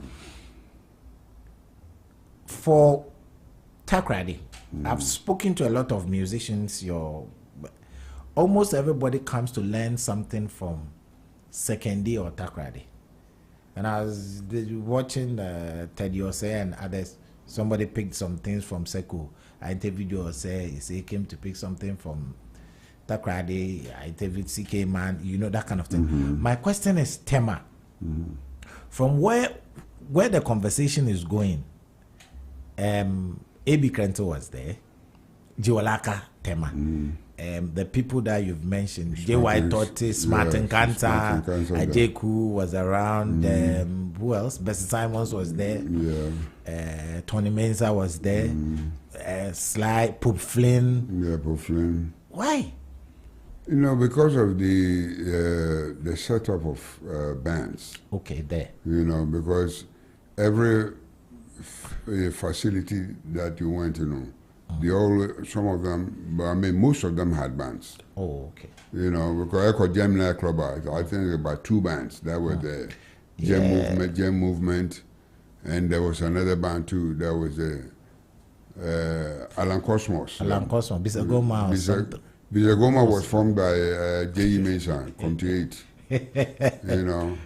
for Takrady, I've spoken to a lot of musicians. Almost everybody comes to learn something from Sekendi or Takrady. And I was watching Teddy Ose and others. Somebody picked some things from Seku. I interviewed you Ose. He came to pick something from Takrady. I interviewed CK Man. You know, that kind of thing. My question is Tema. From where the conversation is going, A.B. Krento was there. Jiwalaka Tema. The people that you've mentioned, J.Y. Tortis, Martin Kanta, Ajeku was around. Who else? Bessie Simons was there. Tony Mensah was there. Sly, Pope Flynn. Yeah, Pope Flynn. Why? You know, because of the setup of bands. Okay, there. You know, because every facility that you went to, some of them, I mean, most of them had bands. Oh, okay. You know, because I call Gem Na Club, I think about 2 bands that were there. Gem Movement, and there was another band too that was there. Alan Cosmos. Alan Cosmos, Bisagoma or something. Bisagoma was formed by J.E. Mason, Comte 8. You know.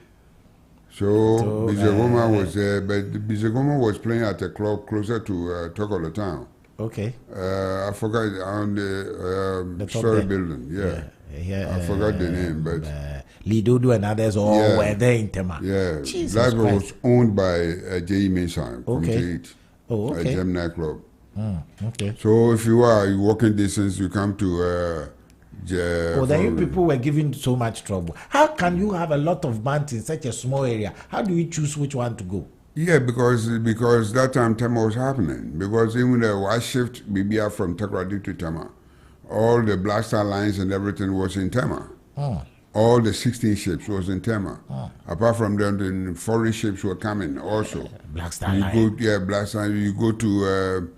So Bisagoma was there, but Bisagoma was playing at a club closer to Tokolo Town. Okay. I forgot, on the top story there. building, yeah. I forgot the name, but Lidodo and others all were there in Tema. Yeah, Jesus that Christ. was owned by J.E. Mason, Okay. a Gemini Club. Okay. So if you walking distance, you come to then you people were giving so much trouble. How can you have a lot of bands in such a small area? How do you choose which one to go? Yeah, because that time Tema was happening. Because even the white shift BBR from Takoradi to Tema, all the Black Star lines and everything was in Tema. All the 16 ships was in Tema. Apart from them, the foreign ships were coming also. Black Star line. Black Star. You go to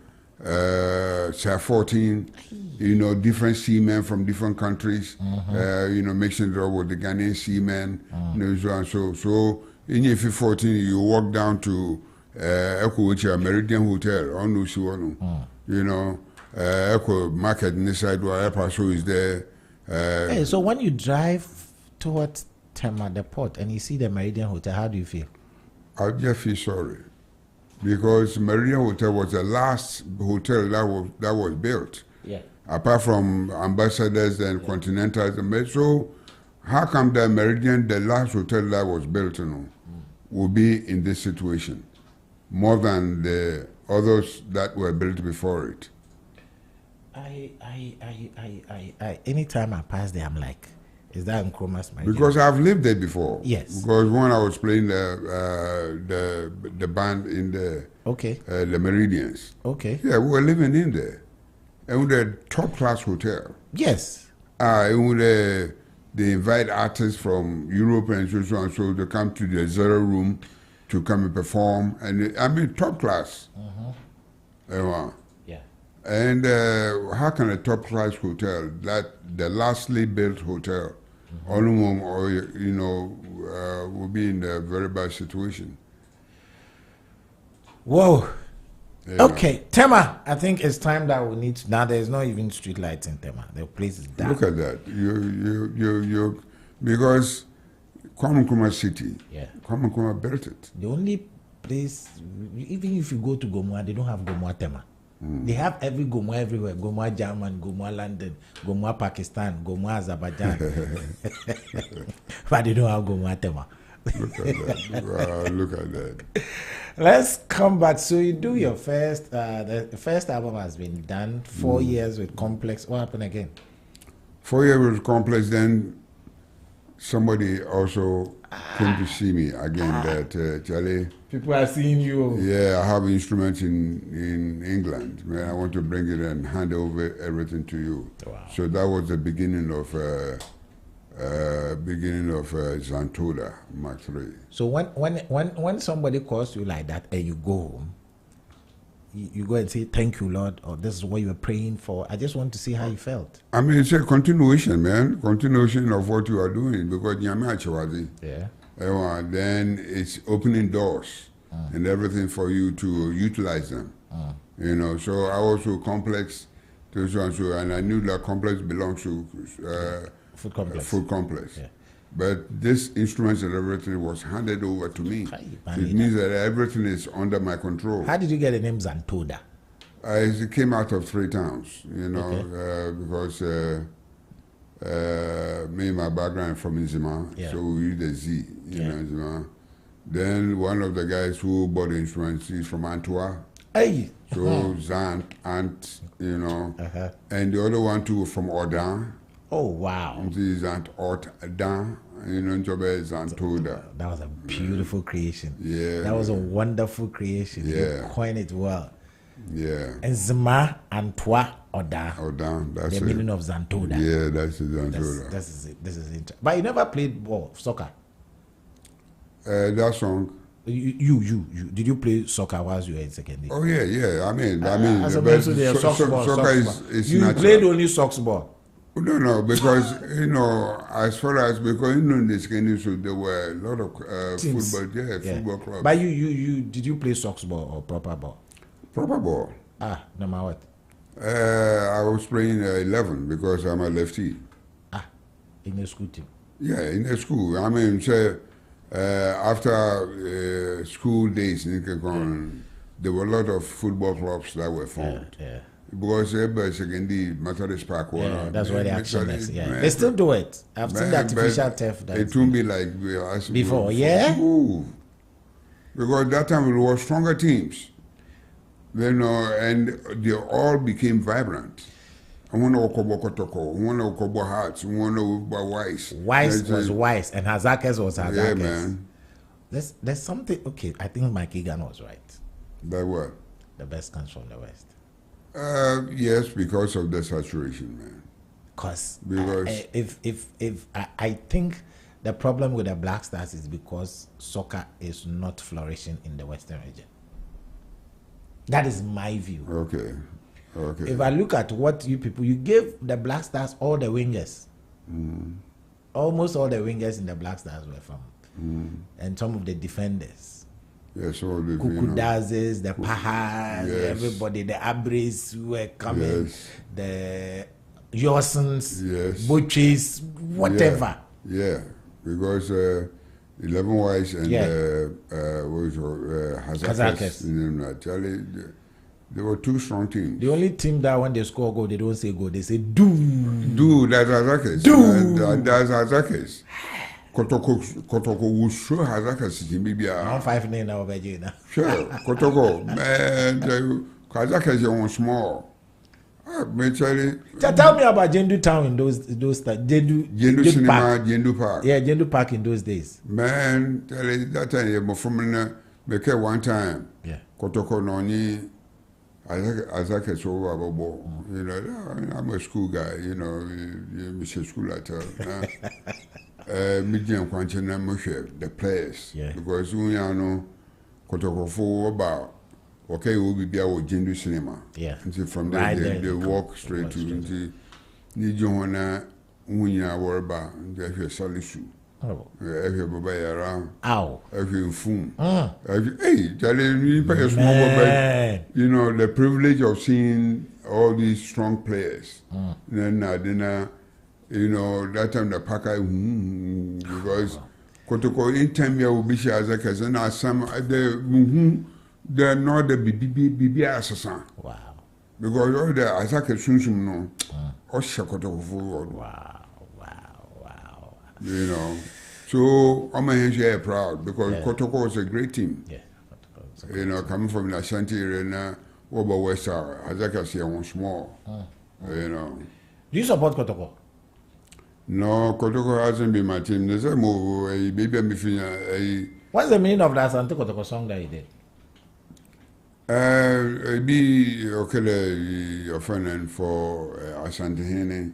Sir 14, you know, different seamen from different countries, you know, mixing it up with the Ghanaian seamen, you know, so and so. So in your 14, you walk down to Echo Meridian Hotel on Nusiwano, you know, Echo Market in the side where Epaso is there. Hey, so when you drive towards Tema, the port, and you see the Meridian Hotel, how do you feel? I just feel sorry. Because Meridian Hotel was the last hotel that was built. Yeah. Apart from Ambassadors and Continentals. So how come the Meridian, the last hotel that was built, you know, will be in this situation more than the others that were built before it? Anytime I pass there, I'm like, is that Nkrumah's Meridian? Because I've lived there before. Yes. Because when I was playing the band in the the Meridians. Okay. Yeah, we were living in there. And with a top class hotel. Yes. And with they invite artists from Europe and so on, so they come to the Zero Room to come and perform. And I mean, top class. Yeah. And how can a top class hotel, that the lastly built hotel, or you know, will be in a very bad situation? Whoa. Yeah. Okay, Tema. I think it's time that we need to, now. There's not even street lights in Tema. The place is dark. Look at that. You because Kwame Nkrumah City. Yeah. Kwame Nkrumah built it. The only place, even if you go to Gomoa, they don't have Gomoa Tema. They have every Gomoa everywhere. Gomoa German, Gomoa London, Gomoa Pakistan, Gomoa Azerbaijan. But they don't have Gomoa Tema. Look at that. Wow, look at that. Let's come back. So you do your first, the first album has been done, 4 years with Complex. What happened again? 4 years with Complex, then somebody also came to see me again that, Charlie, people are seeing you. yeah, I have instruments in England. Man, I want to bring it and hand over everything to you. Wow. So that was the beginning of Zantoda Mark III. So when somebody calls you like that and you go home, you go and say, thank you, Lord, or this is what you were praying for. I just want to see how you felt. I mean, it's a continuation, man. Continuation of what you are doing, because then it's opening doors and everything for you to utilize them. You know, so I also Complex, and I knew that Complex belongs to Food Complex. Food Complex. Yeah. But this instruments and everything was handed over to me. It means that everything is under my control. How did you get the name Zantoda? It came out of 3 towns, you know, because me, my background from Nzima, so we use the Z, you know, Nzima. Then one of the guys who bought the instruments is from Antwerp. Hey. So Zant, Ant, you know, and the other one too from Ordan. Oh, wow. Zant, Ordan, you know, Zantoda. That was a beautiful creation. Yeah. That was a wonderful creation. Yeah. You coined it well. Yeah. And Zima, Antwa, Ordan. Ordan, that's the meaning of Zantoda. Yeah, that's it, Zantoda. This is interesting. But you never played ball, soccer? That song. You did you play soccer whilst you were in secondary? Oh yeah. I mean, as a but soccer is you natural. played only socks ball. No, because you know, as far as because you know in the secondary school there were a lot of football, football clubs. But you did you play socks ball or proper ball? Proper ball. Number what? I was playing 11 because I'm a lefty. In the school team? Yeah, in the school. I mean, say, after school days, there were a lot of football clubs that were formed. Yeah. Because everybody's again the Methodist Park. That's where the action is. Yeah, they still do it. I've seen the artificial turf. It won't be like before. Yeah. Because that time it was stronger teams, and they all became vibrant. I want to Okobo Kotoko, I want to Okobo Hearts, I want to Wise. Wise was Wise, and Hazakes was Hazakes. Yeah, man. There's something. Okay, I think Mike Egan was right. That what? The best comes from the West. Yes, because of the saturation, man. Because I think the problem with the Black Stars is because soccer is not flourishing in the Western region. That is my view. Okay. If I look at what you gave the Black Stars all the wingers. Almost all the wingers in the Black Stars were from. And some of the defenders. Yes, all the Kukudazes, the Pahas, everybody, the Abris who were coming, the Yorsons, Butchis, whatever. Yeah, because 11 Wise and Hazakes, they were two strong teams. The only team that when they score a goal, they don't say goal, they say do. Do, that's Hazakes. Do. That's Hazakes. Kotoko will show Hazakes in Bibia. I'm 5-9 now, Virginia. Sure, Kotoko, man, Hazakes are small. Tell me about Gyedu Town in those Gyedu Cinema, Gyedu Park. Yeah, Gyedu Park in those days. Man, that time, from make one time. Yeah. Kotoko Noni, Hazakes over Bobo. You know, I'm a school guy, you know, Mr. School at Midian Quantina Moshe, the players. Yeah. Because we know Kotoko for about. Okay, we'll be there with Gyedu Cinema. Yeah. And from there, they walk straight to Nijohana, Unya, Warba, and there's a solution. Oh. Every Baba around. Ow. Every Fum. Hey, you pay a small bit. You know, the privilege of seeing all these strong players. Then, you know, that time the Paka, because Kotoko in time, you will be sure as a and some they're not the BB assassin. Wow. Because all the Azaka Sunsum no, or Shakoto forward. Wow. You know, so I'm a here proud because Kotoko was a great team. Yeah. You know, coming from the Ashanti area now, what about West Azaka say one small. You know. Do you support Kotoko? No, Kotoko hasn't been my team. There's a move, baby, I'm What's the meaning of that Asante Kotoko song that you did? Be okay, your friend for Asante Hene.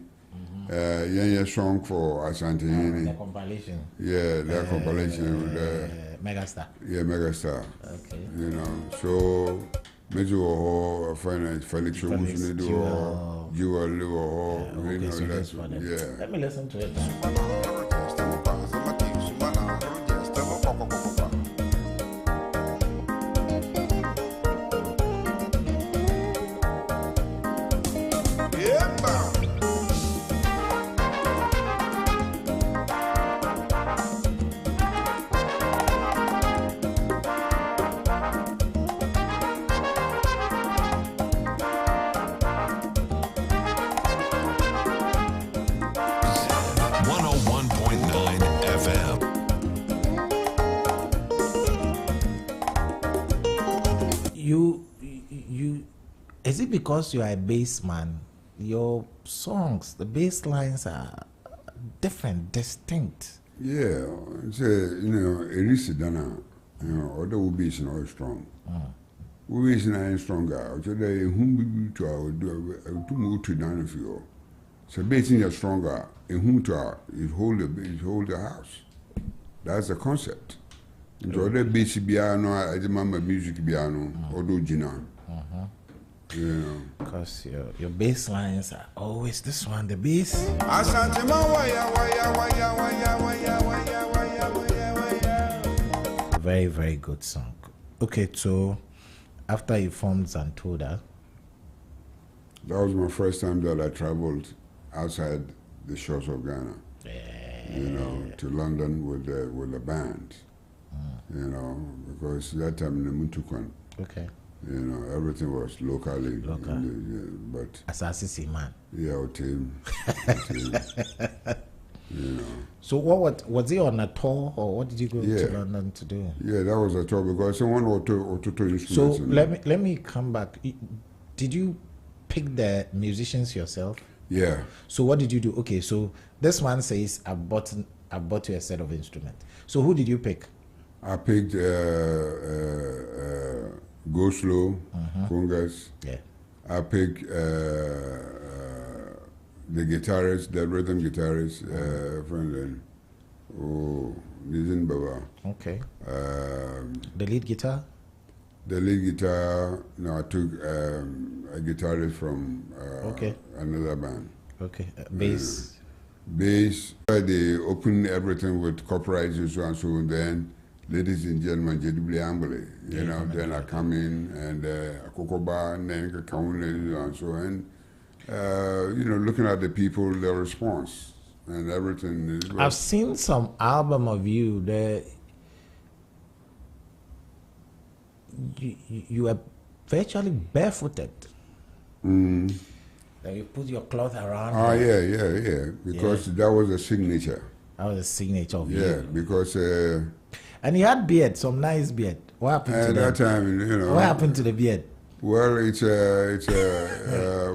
Song for Asante Hene. The compilation. Yeah, the compilation with the Megastar. Yeah, Megastar. Okay. You know, so Meju friend Felix Owusu do Jewel you know that's yeah. Let me listen to it. Is it because you are a bass man? Your songs, the bass lines are different, distinct. Yeah, it's you know, it is done. You know, other bass not strong. We bass not stronger. So they whom we to our do to move to down of you. So bass is stronger. In whom to our it hold the house. That's the concept. So other bass piano, I remember music piano, or do Gina. Yeah. Because your bass lines are always this one, the bass. Very, very good song. Okay, so after you formed Zantoda, That was my first time that I traveled outside the shores of Ghana. You know, to London with the band. You know, because that time in the Mutukwan. Okay. You know, everything was locally. Local. But Assassin man. yeah, team. You know. So what was it on a tour, or what did you go to London to do? Yeah, that was a tour because someone or two instruments. So let me come back. Did you pick the musicians yourself? Yeah. So what did you do? Okay, so this one says I bought you a set of instruments. So who did you pick? I picked Go Slow, Congas. Yeah. I picked the guitarist, the rhythm guitarist, friend, Nizin Baba. Okay. The lead guitar? The lead guitar, no, I took a guitarist from another band. Okay. Bass? Bass. They opened everything with copyrights and so on, so then, ladies and gentlemen, Gyedu Blay Ambolley. You know, then I come in and Kokoba, and then and so on. You know, looking at the people, their response and everything. I've seen some album of you that you are virtually barefooted. Mm. That you put your cloth around. Ah, yeah. Because that was a signature. That was a signature of you. Yeah, because. And he had beard, some nice beard. What happened to that time, you know. What happened to the beard? Well, it's a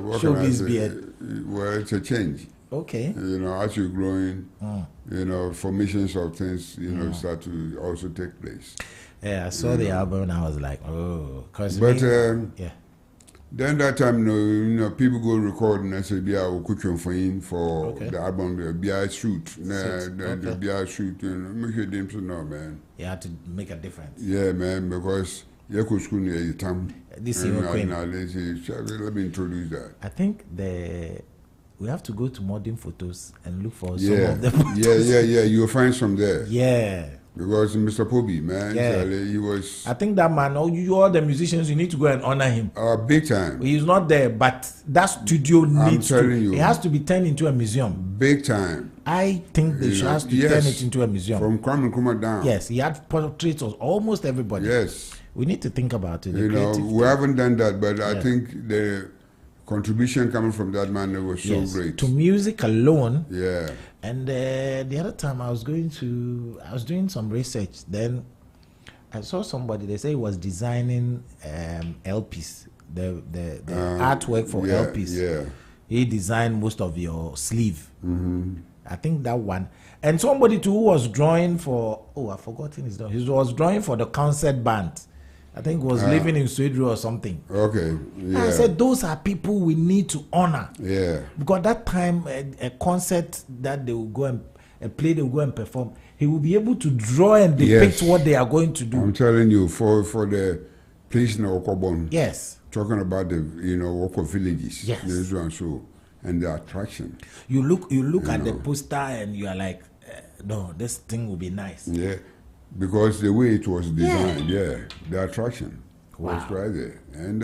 what showbiz beard. Well, it's a change. Okay. You know, as you're growing, you know, formations of things, you know, start to also take place. Yeah, I saw the album and I was like, oh, cause but yeah. Then that time, you know, people go record and I say, "Be a cooking for him for the album, be a shoot, be a shoot." You know, make sure them to know, man. You had to make a difference. Yeah, man, because you could school near your time. This is Queen. Let me introduce that. I think we have to go to modern photos and look for some of the photos. Yeah. You'll find some there. Yeah. Because Mr. Poby, man, he was. I think that man, all the musicians, you need to go and honor him. Big time. He's not there, but that studio needs to. You, it has to be turned into a museum. Big time. I think they should have to turn it into a museum. From Kwame Nkrumah down. Yes, he had portraits of almost everybody. Yes. We need to think about it. You know, we haven't done that, but I think the contribution coming from that man was so great. To music alone. Yeah. And the other time I was doing some research. Then I saw somebody. They say he was designing LPs, the artwork for LPs. Yeah. He designed most of your sleeve. I think that one. And somebody too who was drawing for. Oh, I've forgotten his name. He was drawing for the concert band. I think he was living in Sweden or something. Okay. Yeah. I said those are people we need to honor. Yeah. Because that time a concert that they will go and play, they will go and perform. He will be able to draw and depict what they are going to do. I'm telling you, for the place in Okobon. Yes. Talking about the Oko villages. Yes. And the attraction. You look at the poster and you are like, no, this thing will be nice. Yeah. Because the way it was designed, the attraction was right there. And,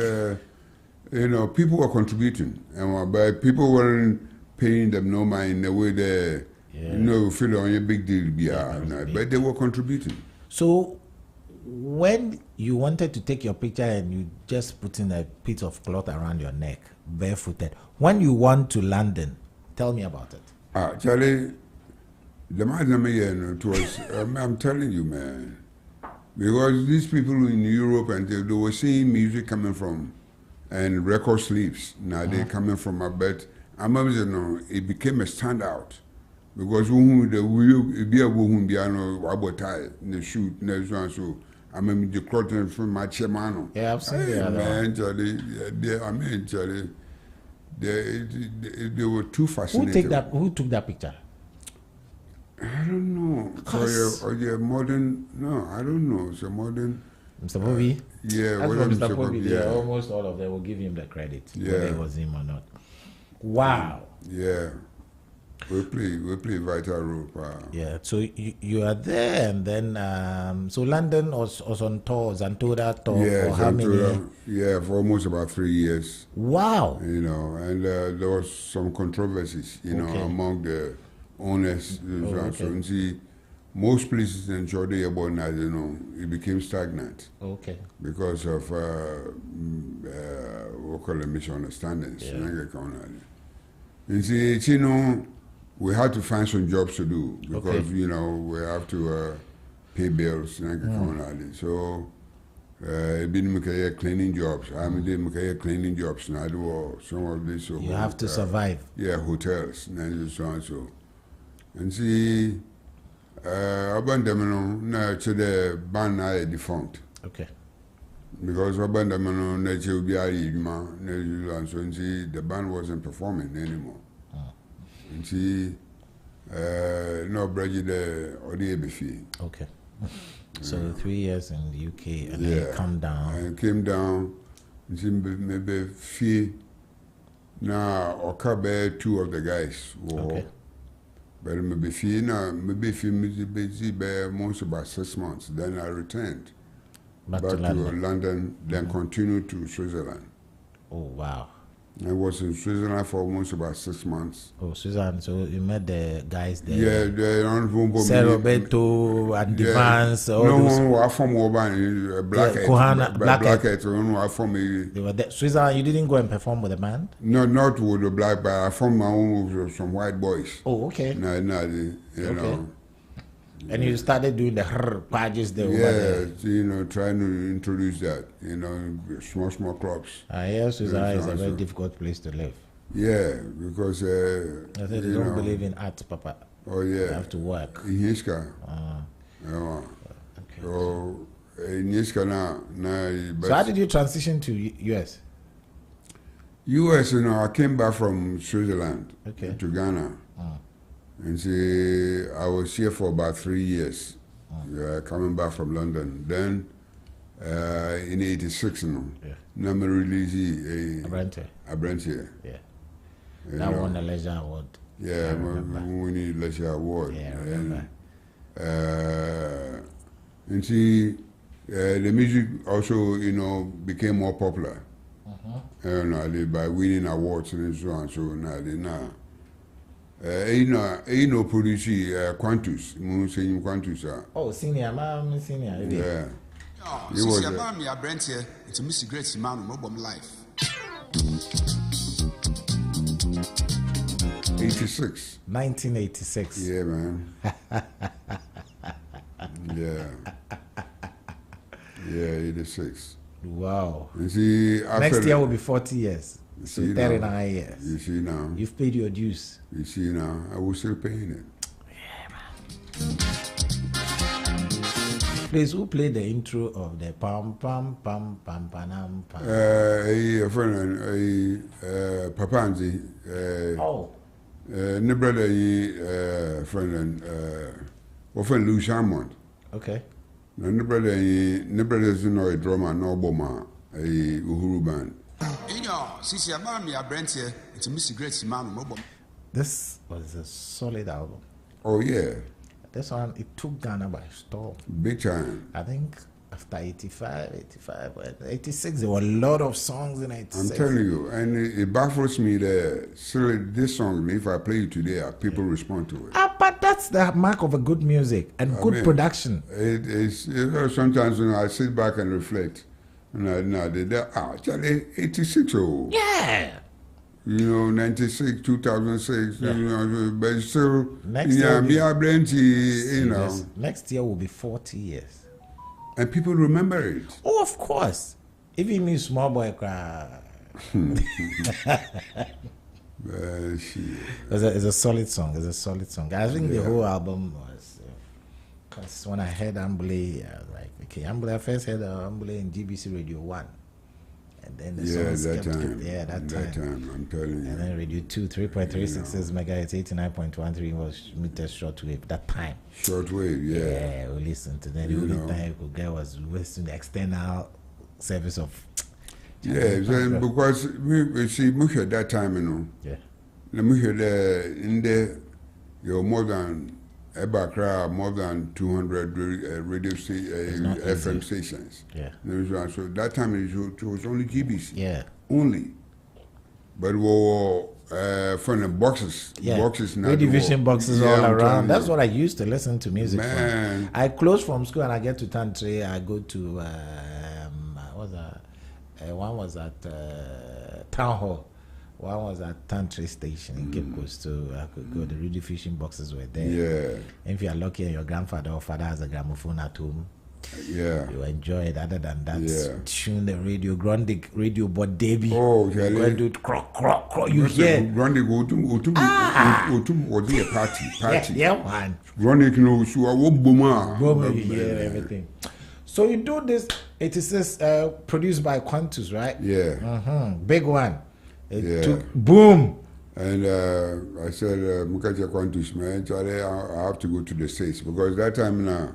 people were contributing. But people weren't paying them no mind in the way they, feel on a big deal. But they were contributing. So when you wanted to take your picture and you just put in a piece of cloth around your neck, barefooted, when you went to London, tell me about it. Charlie, the man, it was, I'm telling you, man, because these people in Europe and they were seeing music coming from and record sleeves. Now they're coming from a bed. I remember, it became a standout because we be a woman be about tie the shoot so I remember the cloth from my chairman. Yeah, I've seen the other man, Charlie, they were too fascinating. Who took that picture? I don't know. Or modern? No, I don't know. It's a modern. Mr. Bobby? Yeah, Mr. Bobby. Yeah, almost all of them will give him the credit. Whether it was him or not. Wow. Yeah. We play vital role. Yeah, so you are there, and then so London was on tour, Zantoda tour for how many? Yeah, for almost about 3 years. Wow. You know, and there was some controversies, you know, among the owners. So you see, most places in Jordan, you know, it became stagnant. Okay. Because of what call it, misunderstandings. You see, you know, we had to find some jobs to do because you know we have to pay bills. So been cleaning jobs. I'm doing cleaning jobs now. Do some of this. So you have to survive. Yeah, hotels and so and so. And see, Abandamano now to the band now defunct. Okay. Because Abandamano nature be and so see the band wasn't performing anymore. And see, no Bridget or the ABF. Okay. So 3 years in the UK and then you come down. And came down, and see maybe fee. Now, or two of the guys. Okay. But maybe fee now, maybe busy most about 6 months. Then I returned back to London, then continued to Switzerland. Oh, wow. I was in Switzerland for almost about 6 months. Oh, Switzerland. So you met the guys there? Yeah, the Sir Roberto and Divans. No one was from Blackhead. No one from me. They were there. Switzerland, you didn't go and perform with the band? No, not with the black, but I formed my own with some white boys. Oh, okay. No, you know. And you started doing the pages there over there. You know, trying to introduce that, you know, small clubs. Yes, Switzerland is a very difficult place to live. Yeah, because I said they don't believe in art, Papa. Oh yeah, you have to work. In Hiska. So in Hiska now. So how did you transition to US? US, you know, I came back from Switzerland to Ghana. And see, I was here for about 3 years, coming back from London. Then, in '86, you know, I released a branch here. Yeah. That won the Leisure Award. Yeah, we need Leisure Award. Yeah, I remember. And see, the music also, you know, became more popular. You know, by winning awards and so on. So now. Produce Quantus, Quantus. Oh, senior, ma'am, senior. Yeah. He was me a brand here. It's a Mr. Great man, Mobile Life. 86. 1986. Yeah, man. Yeah. Yeah, 86. Wow. You see, next year will be 40 years. So 39 years. You see now. You've paid your dues. You see now. I was still paying it. Yeah, man. Please, who played the intro of the pam pam pam pam pam pam? A friend, Papanzi. Ne brother, friend, often Lou Sharmont. Okay. Ne brother is no a drummer, no bomber, a Uhuru band. This was a solid album. Oh yeah. This one, it took Ghana by storm. Big time. I think after 86, there were a lot of songs in 86. I'm telling you, and it baffles me that still this song, if I play it today, people respond to it. But that's the mark of a good music and good production. It is, you know, sometimes when I sit back and reflect, actually 86 oh. Yeah. You know, 96, 2006, you know, but still, next year, you know. Next year will be 40 years. And people remember it. Oh, of course. Even me, small boy, cry. It's a solid song. It's a solid song. I think the whole album was, because when I heard Ambolley, I was like, okay, Ambolley, I first heard Ambolley in GBC Radio 1. And then the songs that time, I'm telling you. And then Radio 2, 3.366 megahertz, 89.13 was meters shortwave that time. Shortwave, yeah. Yeah, we listened to that. The only time we could get was listening to the external service of. Yeah, because we see, at that time, you know. Yeah. We heard in the You're more than more than 200 radio FM stations. Yeah. So that time it was only GBC. Yeah. Only. But we were from the boxes. Yeah. Boxes now. Redivision boxes all around. That's what what I used to listen to music Man. from. I close from school and I get to Tantry. I go to what's that? One was at Town Hall. One was at Tantry Station in Cape Coast, so I could go. The redivision boxes were there. Yeah. And if you are lucky and your grandfather or father has a gramophone at home, Yeah. you enjoy it. Other than that, Yeah. tune the radio, Grundig radio, but Davy. Oh, you yeah. go and do it, croc, croc, croc. You hear? Grundig was a party. Yeah, man. Grundig knows you are You hear everything. So you do this. It is produced by Quantus, right? Yeah. Big one. It Yeah. took boom. And I said, Mukacha Quantus, man, Charlie, I have to go to the States because that time now,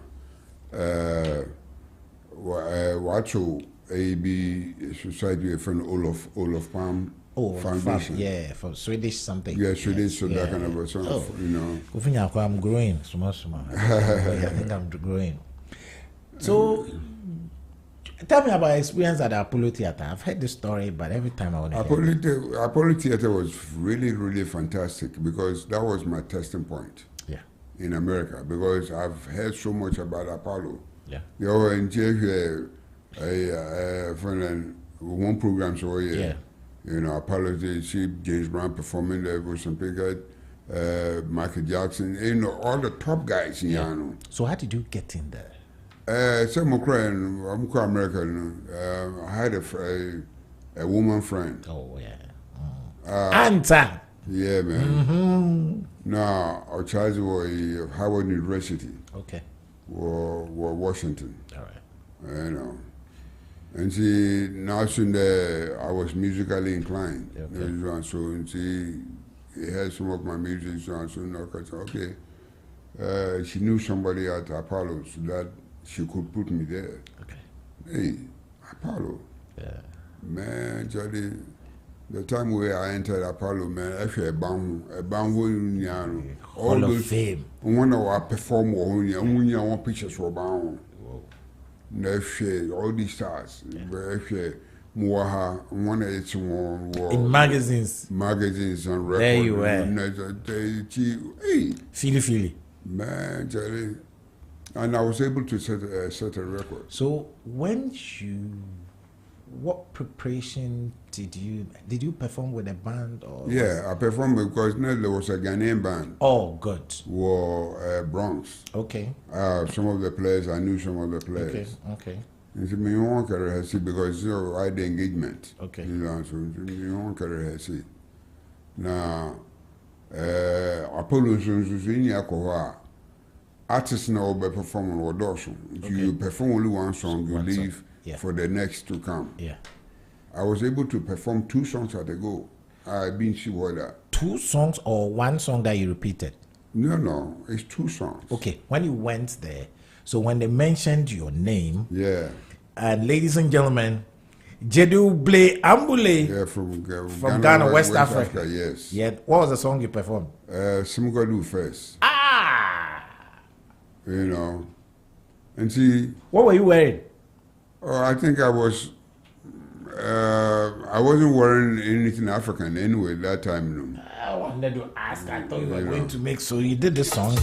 Wacho AB Society from Olof Palm Foundation. Yeah, for Swedish something. Yeah, Swedish, so that kind of a sort of, you know. I'm growing. I think I'm growing. So, tell me about experience at the Apollo Theater. I've heard the story, but every time I want to hear it. Apollo Theater was really, really fantastic because that was my testing point. Yeah. In America, because I've heard so much about Apollo. Yeah. You know, in JFA, one program, so Yeah. You know, Apollo, Chief, James Brown performing there, Wilson Pickett, Michael Jackson, you know, all the top guys in Yano. So how did you get in there? I'm American. I had a woman friend. Oh, yeah. Anta. Yeah, man. Mm-hmm. Now, our child was Howard University. Okay. Or Washington. All right. You know. And see, now soon there, I was musically inclined. Okay. So, and see, he had some of my music, so I said, okay. She knew somebody at Apollo, so that she could put me there. Okay. Hey, Apollo. Yeah. Man, Charlie, the time where I entered Apollo, man, actually a bang, Hall of Fame. One of our perform one pictures for bang. All these stars. In magazines. Magazines and records. There you were. Hey. Feely. Man, Charlie. And I was able to set a record. So what preparation did you perform with a band or? Yeah, I performed because there was a Ghanaian band. Oh, good. Were Bronx. Okay. Some of the players, I knew some of the players. Okay. And so me won't carry because I had the engagement. Okay. You know, so me won't carry now, Apollo so artists now be performing or dorsum. You perform only one song, you leave for the next to come. Yeah. I was able to perform 2 songs at a go. I've been see what that. 2 songs or 1 song that you repeated? No, it's 2 songs. Okay. When you went there, so when they mentioned your name, yeah. And ladies and gentlemen, Gyedu, Blay, Ambolley. Yeah, from Ghana, West Africa. Yes. Yeah. What was the song you performed? Gyedu first. You know, and see. What were you wearing? Oh, I think I wasn't wearing anything African anyway that time. I wanted to ask. I thought you were going to make. So you did this song.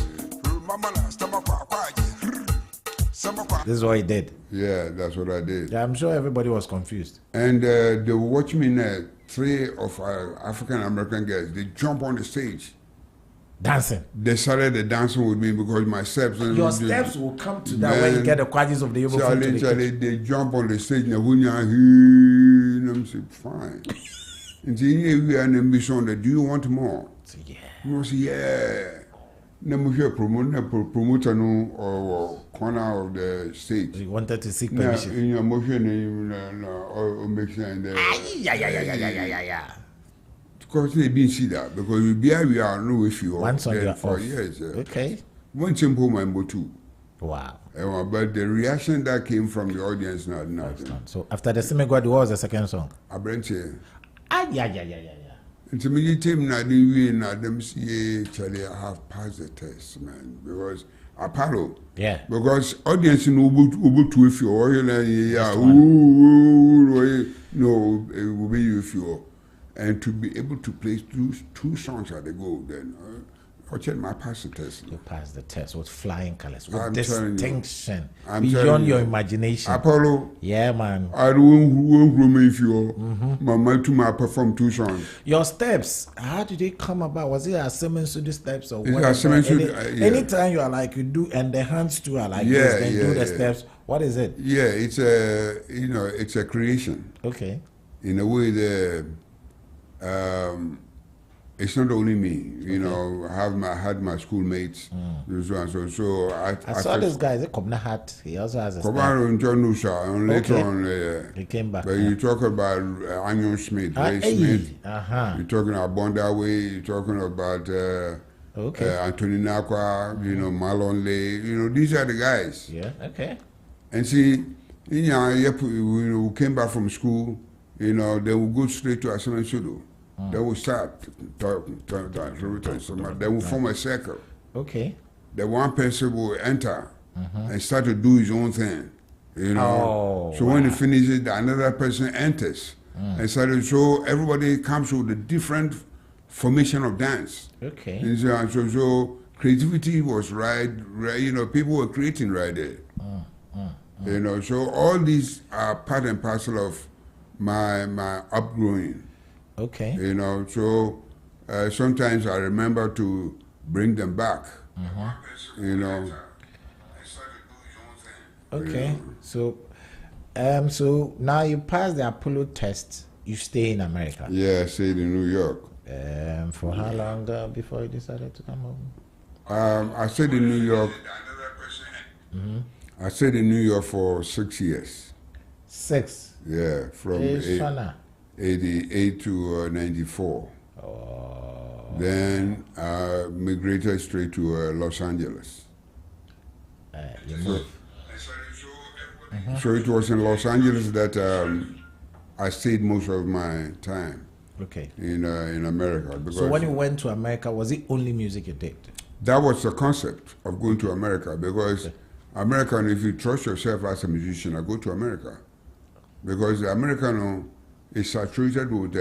This is what he did. Yeah, that's what I did. Yeah, I'm sure everybody was confused. And they watched me there. 3 of our African American guys, they jump on the stage. Dancing. They started the dancing with me because my steps. Your steps will come to that when you get the qualities of the Yoruba Charlie, they jump on the stage and I'm saying, fine. And then we are in the mission. Do you want more? So, yeah. I say, yeah. Promoter no or corner of the stage. You wanted to seek permission. In your motion, or make sure Yeah. Because they didn't see that because we are no if you once on your for off. years. Okay. One simple member too. Wow. But the reaction that came from the audience, nothing. So after the Semigwadi, what was the second song? Abrenche. Yeah. Intermediate team na the way na them say Charlie I have passed the test, man, because Apollo. Yeah. Because audience in Ubu to if you oil no it will be if you and to be able to play two songs at the go then I passed the test. You passed the test with flying colors, with I'm distinction I'm beyond your you. imagination. Apollo. Yeah, man. I don't room if you my perform 2 songs. Your steps, how did they come about? Was it Simmons to the steps or It's whatever? Simmons to yeah. Anytime you are like you do, and the hands too are like Yeah, this, then yeah, do the yeah. steps. What is it? Yeah, it's a it's a creation. Okay. In a way that it's not only me, you know. I had my schoolmates, so I saw this guy. Is it Kobna Hat? He also has a step. and John Nusa, and later on, He came back. but you talk about Anion Smith, Ray Smith. You're talking about Bondaway. You're talking about Anthony Nakwa. You know, Marlon Lay. You know, these are the guys. Yeah. Okay. And see, we came back from school. You know, they will go straight to Asaman Sudo. They will start talking, then we form a circle. Okay. The one person will enter and start to do his own thing. You know. So when he finishes, another person enters and started. So everybody comes with a different formation of dance. Okay. And so creativity was right. You know, people were creating right there. You know, so all these are part and parcel of my upbringing. Okay. You know, so sometimes I remember to bring them back. You know. Okay. You know. So now you pass the Apollo test. You stay in America. Yeah, I stayed in New York. For how long before you decided to come home? I stayed in New York. I stayed in New York for 6 years. 6. Yeah, from 88 to 94. Then migrated straight to Los Angeles. You moved. So it was in Los Angeles that I stayed most of my time. Okay. In America. Because So when you went to America, was it only music you did? that was the concept of going to America, because American, if you trust yourself as a musician, I go to America. Because the American is saturated with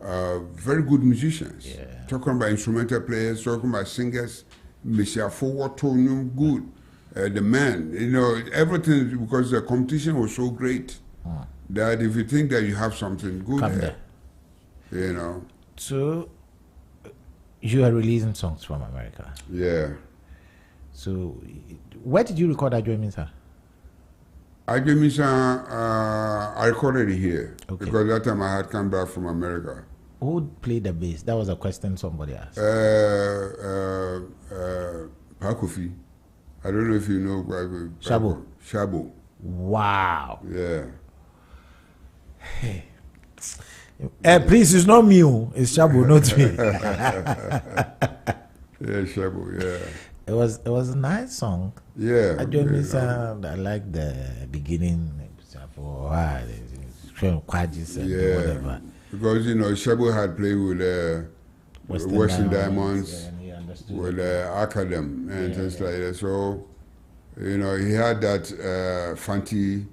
very good musicians. Yeah. Talking about instrumental players, talking about singers, Mr. Forward Tonium, good. The man, you know, everything, because the competition was so great that if you think that you have something good there, you know. So you are releasing songs from America. Yeah. So where did you record Ajwemisa? Ajwemisa, I recorded it here. Okay. Because that time I had come back from America. Who played the bass? That was a question somebody asked. Pakofi. I don't know if you know. Shabo. Shabo. Wow. Yeah. Please, it's not me. It's Shabo, not me. Yeah, Shabo, yeah. It was a nice song. Yeah. Ajwemisa, I like the beginning. Yeah. Whatever. Because, you know, Shabo had played with Western Diamonds, with Academ and things like that. So, you know, he had that funky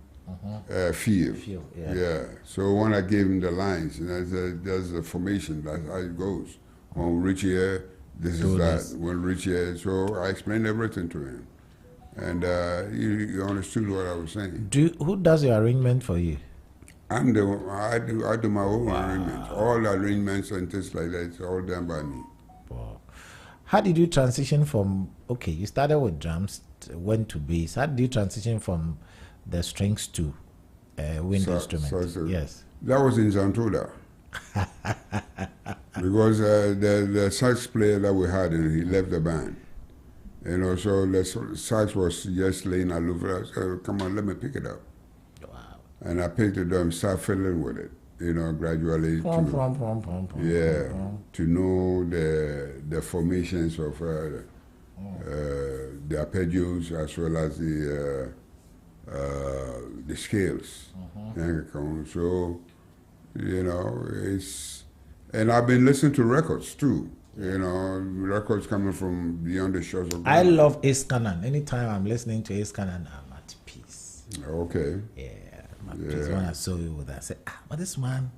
feel. Yeah. So when I gave him the lines, you know, there's a formation, that's how it goes. When Rich here, this is that. When Rich here, so I explained everything to him. And he understood what I was saying. Who does your arrangement for you? I do my own arrangements. All the arrangements and things like that, it's all done by me. Wow. How did you transition from, okay, you started with drums, went to bass. How did you transition from the strings to wind instruments? Yes. That was in Zantoda. Because the sax player that we had, he left the band. You know, so the sax was just laying all over. I said, come on, let me pick it up. And I picked it up and started fiddling with it, you know, gradually. To know the formations of the arpeggios as well as the scales. So, you know, And I've been listening to records too. You know, records coming from beyond the shores of I love Ace Cannon. Anytime I'm listening to Ace Cannon, I'm at peace. Okay. Yeah, I'm at peace. When I saw you with that, I said, but this man,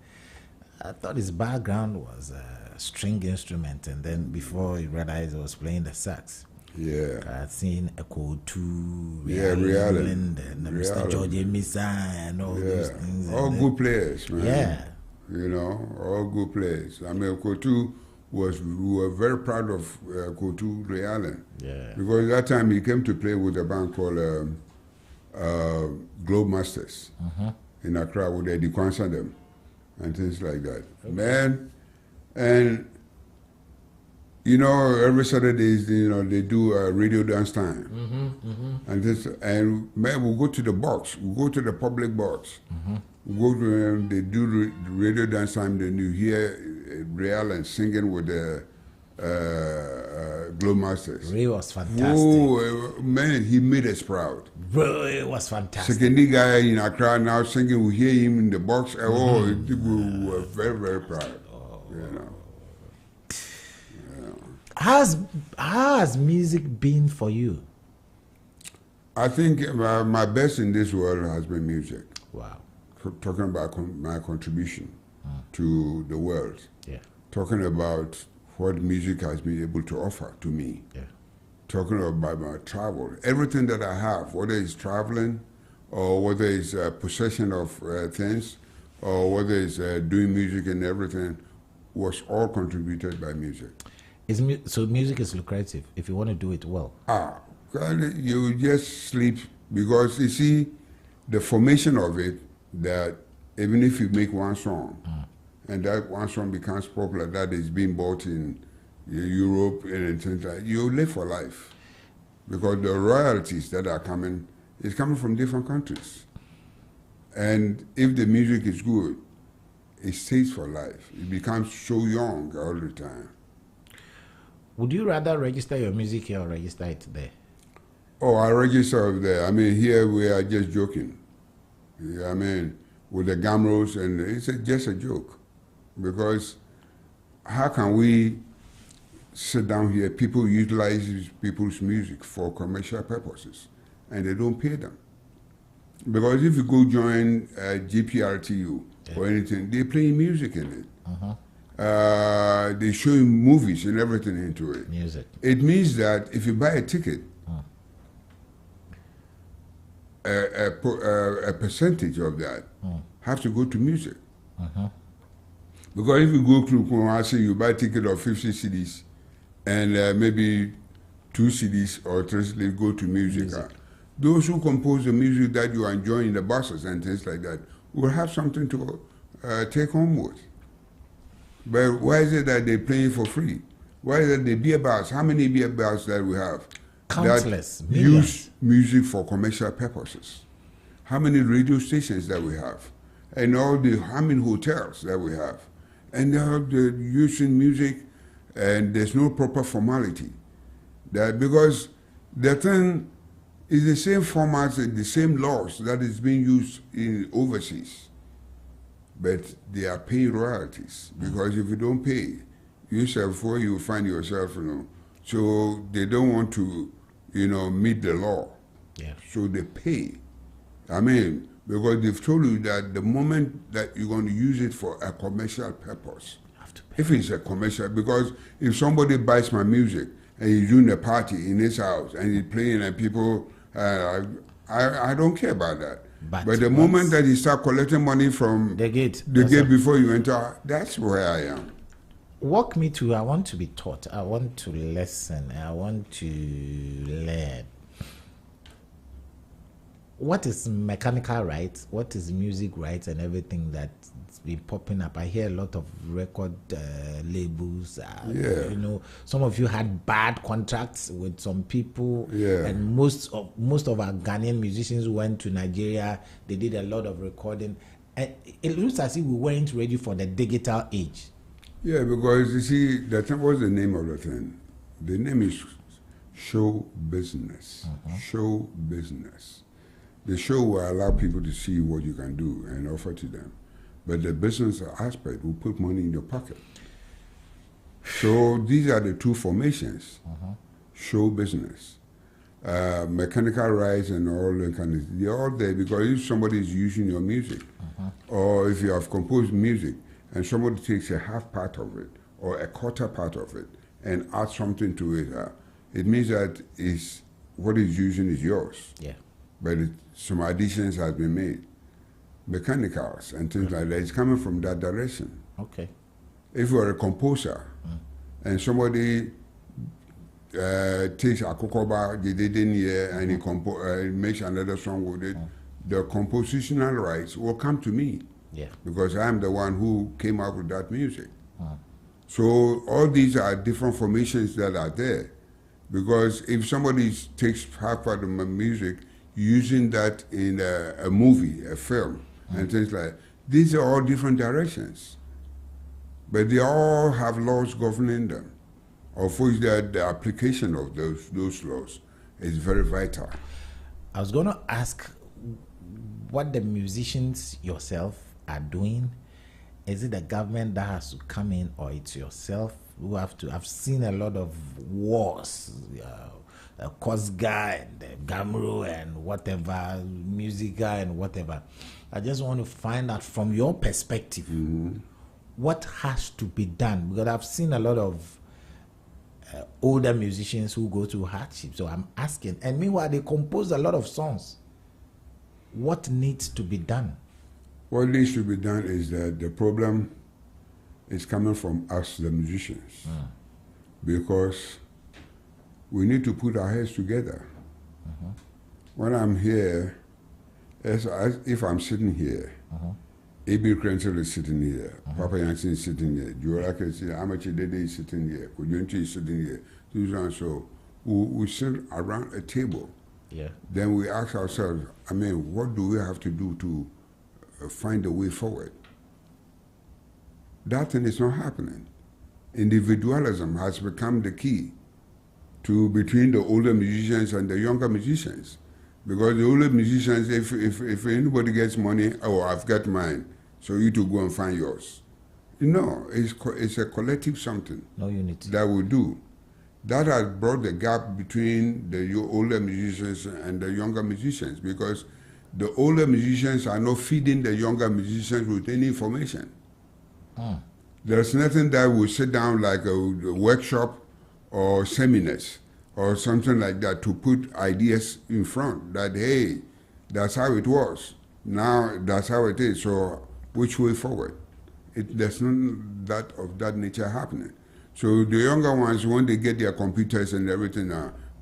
I thought his background was a string instrument, and then before you realized he was playing the sax. Yeah. I'd seen Echo 2, Real and Mr. George Emisa and all those things. All good players, man. Yeah. You know, all good players. I mean, Kotu we were very proud of Kotu Realen. Yeah. Because at that time he came to play with a band called Globe Masters in Accra with Eddie Kwanzaa them and things like that. Okay. Man, and you know, every Saturdays, you know, they do a radio dance time. And man, we'll go to the box. We'll go to the public box. We'll go to them, they do the radio dance time, then you hear Real and singing with the Glow Masters. Ray was fantastic. Oh, man, he made us proud. Ray was fantastic. Second guy in Accra now singing, we hear him in the box. Oh, we were very, very proud. You know. How has music been for you? I think my best in this world has been music. Wow. Talking about my contribution to the world. Yeah. Talking about what music has been able to offer to me. Yeah. Talking about my travel. Everything that I have, whether it's traveling or whether it's possession of things or whether it's doing music and everything, was all contributed by music. So music is lucrative if you want to do it well. You just sleep because you see the formation of it, that even if you make one song and that one song becomes popular, that is being bought in Europe and things like that, you live for life because the royalties that are coming is coming from different countries. And if the music is good, it stays for life. It becomes so young all the time. Would you rather register your music here or register it there? Oh, I register there. I mean, here we are just joking. I mean, with the gamros, and it's just a joke. Because how can we sit down here, people utilize people's music for commercial purposes, and they don't pay them? Because if you go join GPRTU or anything, they're playing music in it. They show you movies and everything into it. Music. It means that if you buy a ticket, a percentage of that have to go to music. Because if you go through Kumasi, you buy a ticket of 50 CDs and maybe 2 CDs or 3 CDs go to music. Those who compose the music that you are enjoying in the buses and things like that will have something to take home with. But why is it that they're playing for free? Why is it the beer bars? How many beer bars that we have? Countless. That use music for commercial purposes. How many radio stations that we have? And how many hotels that we have? And they're using music and there's no proper formality. That because the thing is the same formats and the same laws that is being used in overseas. But they are paying royalties because if you don't pay, yourself where you find yourself, you know. So they don't want to, you know, meet the law. Yeah. So they pay. I mean, because they've told you that the moment that you're going to use it for a commercial purpose, You have to pay. if it's a commercial, because if somebody buys my music and he's doing a party in his house and he's playing and people, I don't care about that. But the moment that you start collecting money from the gate before you enter, that's where I am. Walk me to, I want to be taught, I want to listen, I want to learn. What is mechanical rights? What is music rights and everything that's been popping up? I hear a lot of record labels. You know, some of you had bad contracts with some people. Yeah. And most of our Ghanaian musicians went to Nigeria. They did a lot of recording. And it looks as if we weren't ready for the digital age. Yeah, because you see, what's the name of the thing? The name is show business. Show business. The show will allow people to see what you can do and offer to them. But the business aspect will put money in your pocket. So these are the two formations. Show business. Mechanical rights and all the kind of, they're all there because if somebody is using your music, or if you have composed music and somebody takes a half part of it or a quarter part of it and adds something to it, it means that what he's using is yours. Yeah. But some additions have been made. Mechanicals and things like that. It's coming from that direction. Okay. If you're a composer and somebody takes Akokoba, they didn't hear, and he makes another song with it, the compositional rights will come to me. Yeah. Because I'm the one who came up with that music. So all these are different formations that are there. Because if somebody takes half part of my music, using that in a movie, a film, and things like that, these are all different directions. But they all have laws governing them, of which the application of those laws is very vital. I was going to ask what the musicians yourself are doing. Is it the government that has to come in, or it's yourself who have to? I've seen a lot of wars, Kosga and Gamro and whatever, Musica and whatever. I just want to find out from your perspective, what has to be done? Because I've seen a lot of older musicians who go through hardship. So I'm asking, and meanwhile they compose a lot of songs. What needs to be done? What needs to be done is that the problem is coming from us, the musicians, because we need to put our heads together. When I'm here, if I'm sitting here, A.B. Crenshaw is sitting here, Papa Yansin is sitting here, Joelaka is sitting here, Amachi Dede is sitting here, Kujunchi is sitting here, so we sit around a table. Yeah. Then we ask ourselves, what do we have to do to find a way forward? That thing is not happening. Individualism has become the key between the older musicians and the younger musicians. Because the older musicians, if anybody gets money, I've got mine, so you to go and find yours. It's a collective something. No unity. That we do. That has brought the gap between the older musicians and the younger musicians, because the older musicians are not feeding the younger musicians with any information. There's nothing that will sit down like a workshop or seminars or something like that to put ideas in front that, hey, that's how it was. Now that's how it is. So which way forward? There's none of that nature happening. So the younger ones, when they get their computers and everything,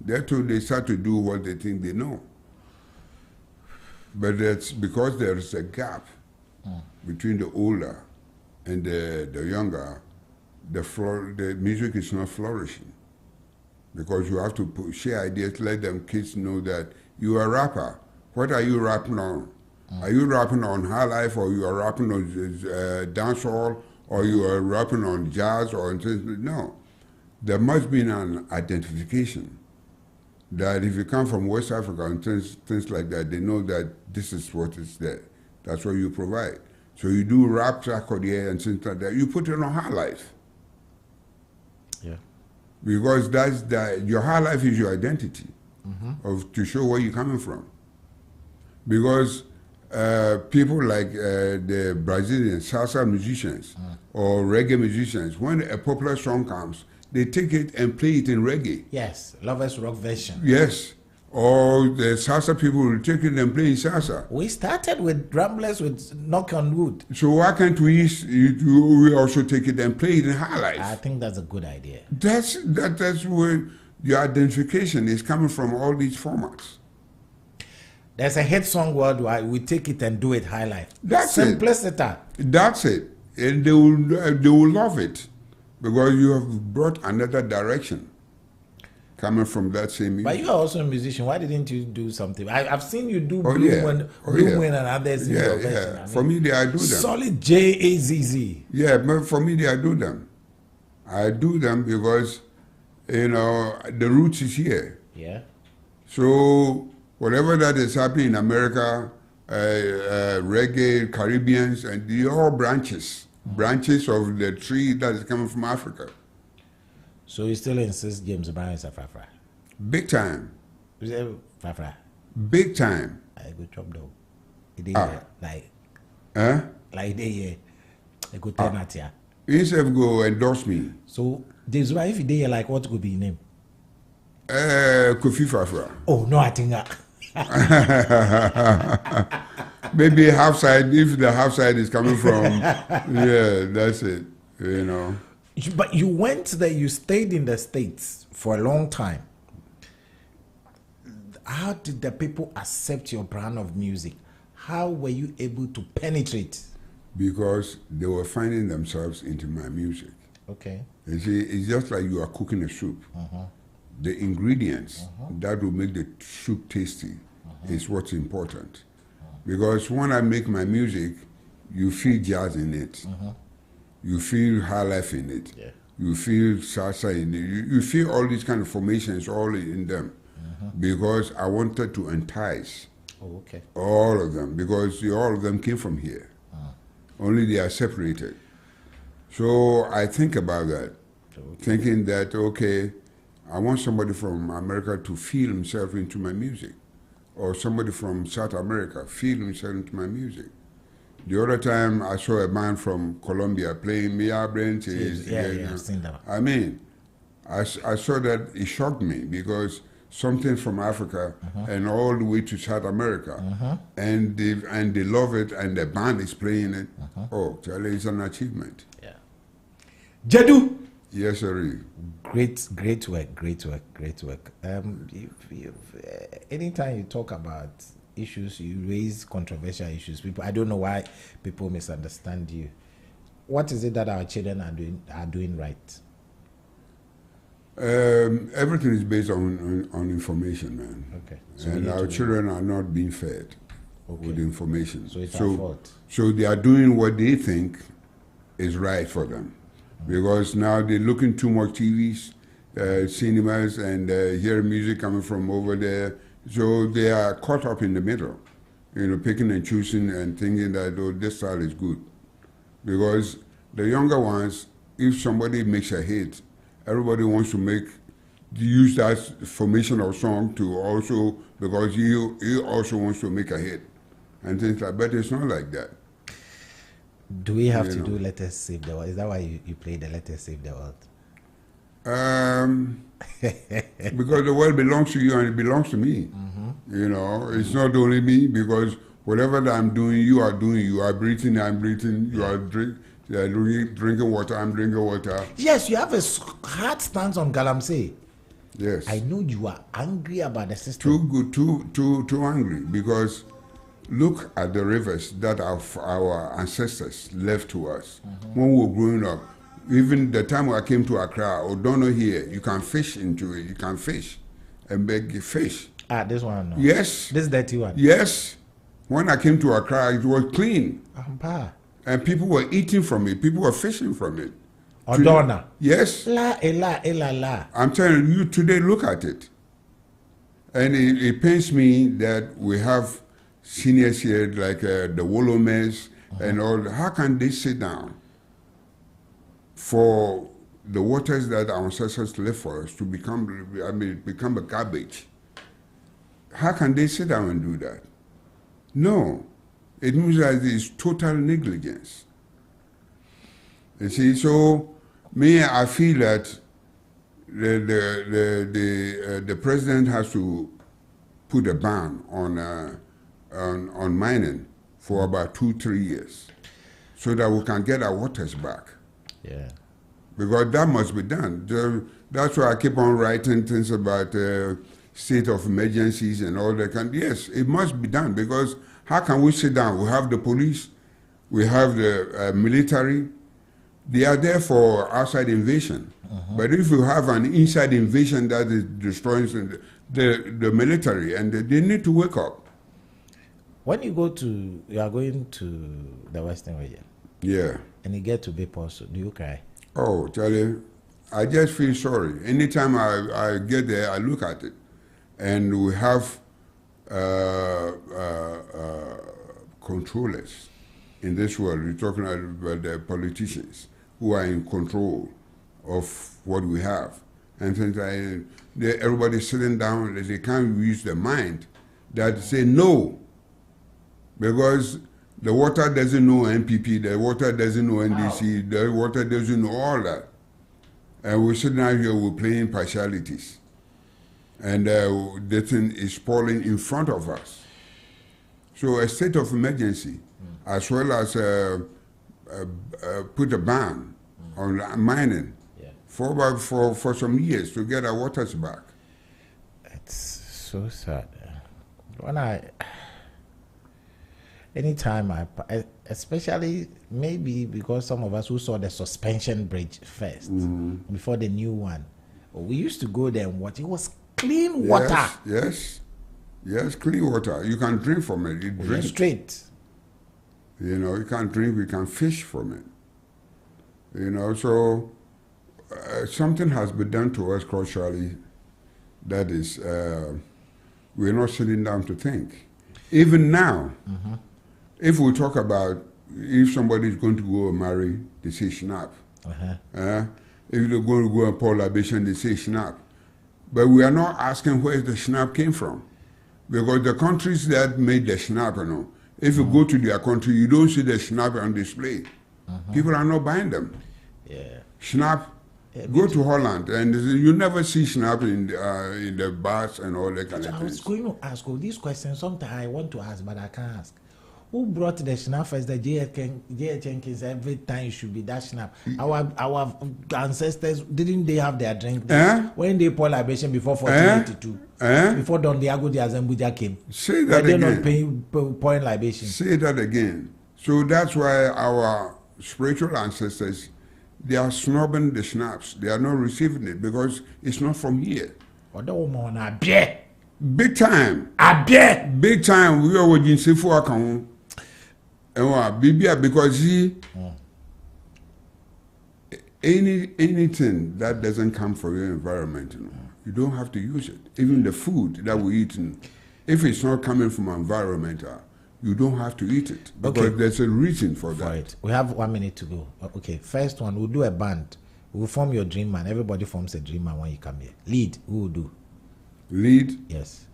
they start to do what they think they know. But that's because there is a gap between the older and the younger. The music is not flourishing, because you have to share ideas, let them kids know that you are a rapper. What are you rapping on? Are you rapping on Highlife, or you are rapping on dancehall, or you are rapping on jazz or things? No. There must be an identification that if you come from West Africa and things like that, they know that this is what is there. That's what you provide. So you do rap, accordion, and things like that. You put it on Highlife. Yeah. Because your Highlife is your identity, to show where you're coming from. Because people like the Brazilian salsa musicians or reggae musicians, when a popular song comes, they take it and play it in reggae. Yes, Lovers Rock version. Yes. Or the salsa people will take it and play in salsa. We started with Ramblers with Knock on Wood. So why can't we also take it and play it in Highlife? I think that's a good idea. That's where your identification is coming from, all these formats. There's a hit song worldwide. We take it and do it Highlife. That's simplicity. That's it. And they will love it, because you have brought another direction coming from that same music. But you are also a musician. Why didn't you do something? I've seen you do Blue Wind and others in your version. For me, I do them. Solid Jazz. Yeah, but for me, I do them. I do them because, the roots is here. Yeah. So whatever that is happening in America, reggae, Caribbeans, and they're all branches of the tree that is coming from Africa. So you still insist James Brown is a Fafra? Big time. You say Fafra? Big time. I go chop dog. Like they I go turn at ya. Instead go endorse me. So James Brown, if they like, what could be his name? Kofi Fafra. Oh no, I think Maybe half side, if the half side is coming from, yeah, that's it, you know. But you went there, you stayed in the States for a long time. How did the people accept your brand of music? How were you able to penetrate? Because they were finding themselves into my music. Okay. You see, it's just like you are cooking a soup. The ingredients that will make the soup tasty is what's important. Because when I make my music, you feel jazz in it. You feel high life in it. Yeah. You feel salsa in it. You feel all these kind of formations all in them. Because I wanted to entice all of them. Because all of them came from here. Only they are separated. So I think about that. Thinking that, okay, I want somebody from America to feel himself into my music. Or somebody from South America feel himself into my music. The other time I saw a band from Colombia playing Mia Brent. I've seen that. I mean, I saw that it shocked me because something from Africa and all the way to South America, and they love it, and the band is playing it. Oh, Charlie, it's an achievement. Yeah. Gyedu. Yes, sir. Great work. Anytime you talk about issues, you raise controversial issues. I don't know why people misunderstand you. What is it that our children are doing right? Everything is based on information, man. Okay. So and our children are not being fed with information. So it's our fault. So they are doing what they think is right for them. Because now they're looking too much TVs, cinemas, and hearing music coming from over there. So they are caught up in the middle, you know, picking and choosing and thinking that, oh, this style is good. Because the younger ones, if somebody makes a hit, everybody wants to use that formation of song to also, because he also wants to make a hit. And things like that. But it's not like that. Do we have to do Let Us Save the World? Is that why you play the Let Us Save the World? Because the world belongs to you and it belongs to me. You know, it's not only me, because whatever that I'm doing, you are doing. You are breathing, I'm breathing. You are drinking water, I'm drinking water. Yes, you have a hard stance on Galamsey. Yes. I know you are angry about the system. Too good, too angry, because look at the rivers that our ancestors left to us when we were growing up. Even the time I came to Accra, Odono here, you can fish into it. You can fish and beg fish. This one? No. Yes. This dirty one? Yes. When I came to Accra, it was clean. And people were eating from it. People were fishing from it. Odona? Yes. La. I'm telling you, today, look at it. And it pains me that we have seniors here like the Wolomers and all. How can they sit down for the waters that our ancestors left for us to become a garbage? How can they sit down and do that? No, it means that it's total negligence. You see, so me, I feel that the president has to put a ban on mining for about 2-3 years, so that we can get our waters back. Yeah. Because that must be done. That's why I keep on writing things about state of emergencies and all that. Yes, it must be done, because how can we sit down? We have the police, we have the military. They are there for outside invasion. But if you have an inside invasion that is destroying the military, and they need to wake up. When you are going to the Western region. Yeah. And you get to Bepos, do you cry? Oh, Charlie, I just feel sorry. Anytime I get there, I look at it. And we have controllers in this world. We're talking about the politicians who are in control of what we have. And since everybody's sitting down, they can't use their mind that say no, because the water doesn't know NPP, the water doesn't know NDC, the water doesn't know all that. And we're sitting out here, we're playing partialities. And the thing is falling in front of us. So a state of emergency, as well as put a ban on mining for some years to get our waters back. It's so sad. Anytime especially maybe because some of us who saw the suspension bridge first before the new one, we used to go there and watch. It was clean water. Yes, clean water. You can drink from it. You drink straight. You know, you can drink. We can fish from it. You know, so something has been done to us culturally. That is, we're not sitting down to think. Even now. If we talk about if somebody is going to go and marry, they say snap. If they're going to go and pour libation, they say snap. But we are not asking where the snap came from. Because the countries that made the snap, you know, if you go to their country, you don't see the snap on display. People are not buying them. Snap, go to Holland, and you never see snap in the bars and all that kind of things. I was going to ask all these questions. Sometimes I want to ask, but I can't ask. Who brought the snap first? The JHNKs every time should be that snap. Our ancestors, didn't they have their drink when they pour libation before 1482? Before Don Diego de Azambuja came. Say that again. They not pouring libation. Say that again. So that's why our spiritual ancestors, they are snubbing the snaps. They are not receiving it because it's not from here. Big time. Big time. We are watching Sifu account. Because anything that doesn't come from your environment, you don't have to use it. Even the food that we eat, if it's not coming from environment, you don't have to eat it. Because there's a reason for that. Right. We have 1 minute to go. Okay, first one, we'll do a band. We'll form your dream man. Everybody forms a dream man when you come here. Lead, who will do? Lead? Yes.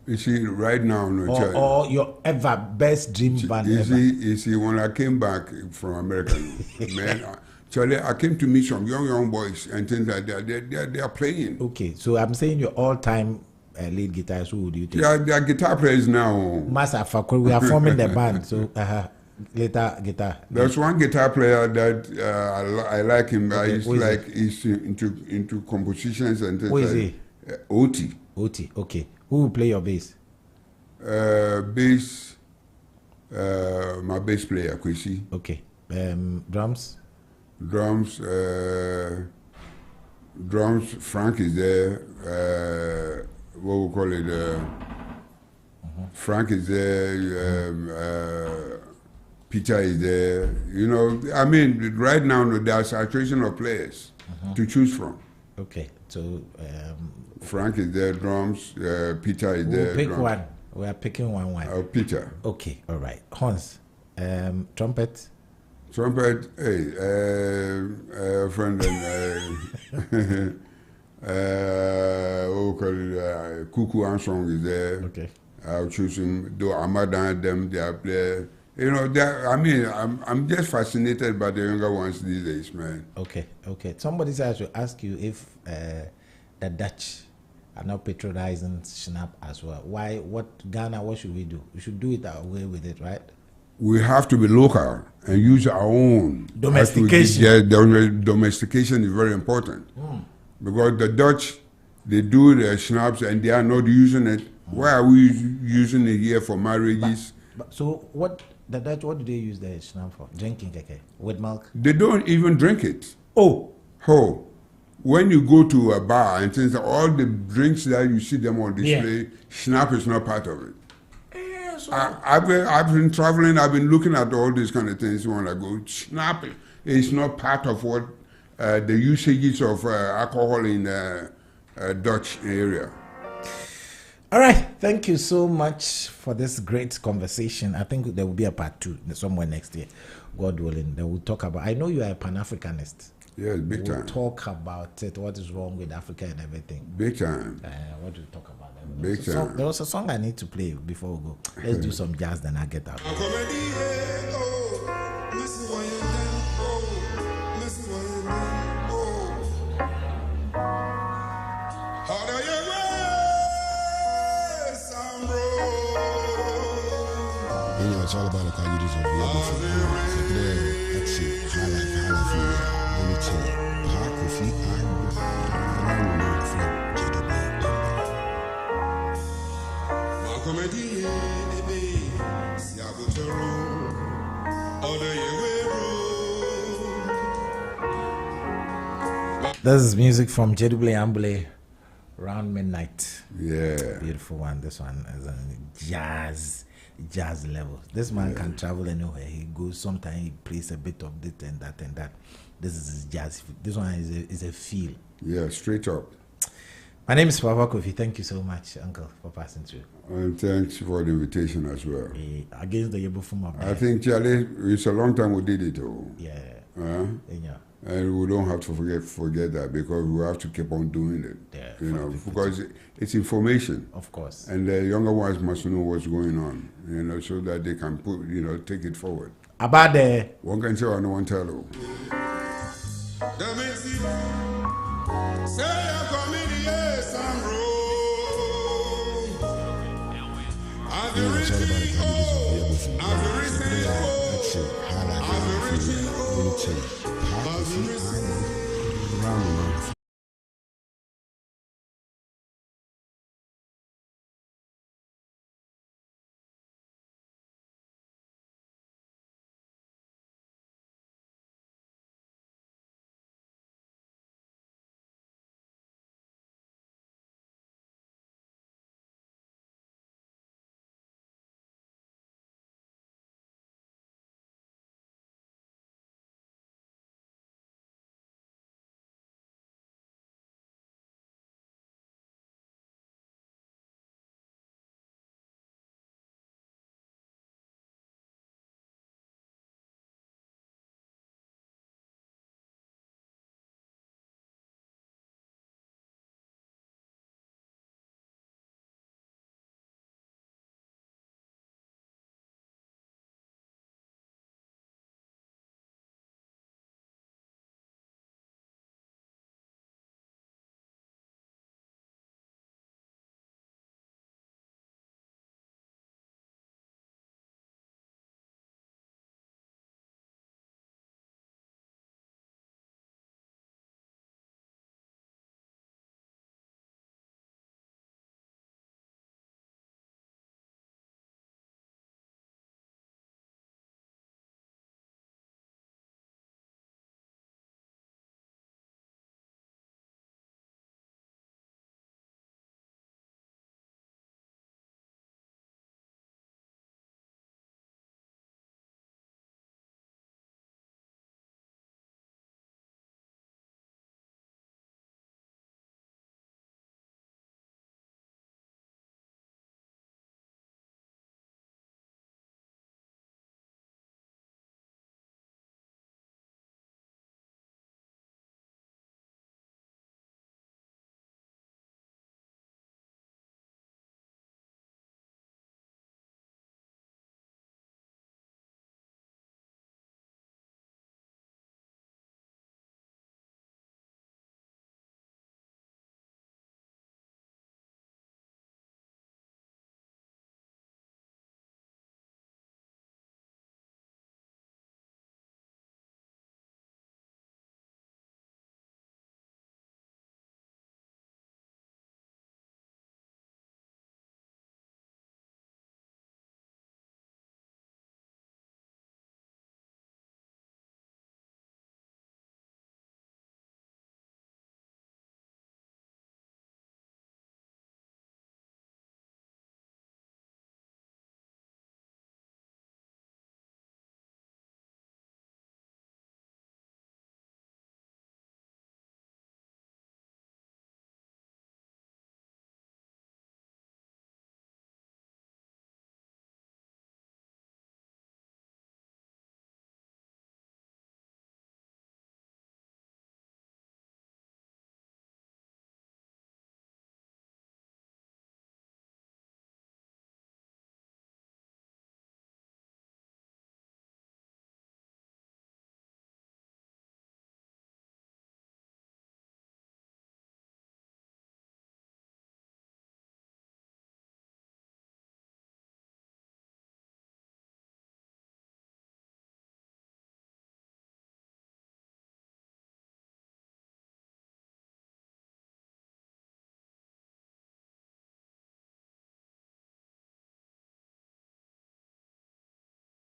You see, right now, or your ever best dream band ever. You see, when I came back from America, man, Charlie, I came to meet some young boys and things like that. They are playing. Okay, so I'm saying your all-time lead guitarist. Who would you take? Yeah, they are guitar players now. Master Fakor, we are forming the band. So later guitar. There's one guitar player that I like him. Okay, he's into compositions and things. Who is he? Oti. Okay. Who will play your bass? Bass, my bass player, Kwesi. Okay. Drums? Drums, Frank is there. What we call it? Frank is there. Peter is there. You know, I mean, right now there's a saturation of players to choose from. Okay, so Frank is there, drums. Peter is there. Pick drums. one. We are picking one. Peter. Okay, all right. Horns, trumpet. Trumpet, hey, friend and what we call it? Kuku Armstrong is there. Okay. I'll choose him. Though Amadan them, they are there. You know, I'm just fascinated by the younger ones these days, man. Okay. Somebody said I should ask you if the Dutch are now patronizing Schnapp as well. Why? What should we do? We should do it our way with it, right? We have to be local and use our own. Domestication. Domestication is very important. Because the Dutch, they do the schnapps and they are not using it. Why are we using it here for marriages? So the Dutch, what do they use the schnapp for? Drinking, okay, with milk? They don't even drink it. Oh. When you go to a bar and things, all the drinks that you see them on display, schnapp is not part of it. I've been traveling, I've been looking at all these kind of things when I go. Schnapp is not part of what the usages of alcohol in Dutch area. All right, thank you so much for this great conversation. I think there will be a part 2 somewhere next year, God willing. That we'll talk about. I know you are a Pan-Africanist. Yes, big time. Talk about it. What is wrong with Africa and everything. Big time. What do you talk about? Big time. There was a song I need to play before we go. Let's do some jazz, then I get out. It's all about how you just actually Highlife, let me tell you, Coffee, This is music from Gyedu, Blay, Ambolley, Around Midnight. Yeah. Beautiful one. This one is a jazz level. This man can travel anywhere. He goes, sometimes he plays a bit of this and that and that. This is his jazz. This one is a feel. Yeah, straight up. My name is Papa Kofi. Thank you so much, Uncle, for passing through. And thanks for the invitation as well. Against the Yebufum of I think, Charlie, it's a long time we did it. Yeah. Yeah. And we don't have to forget that, because we have to keep on doing it. Yeah, because it's information. Of course. And the younger ones must know what's going on, so that they can take it forward. About the one can say, I no one tell you. It's all about how you just Highlife, let me tell you,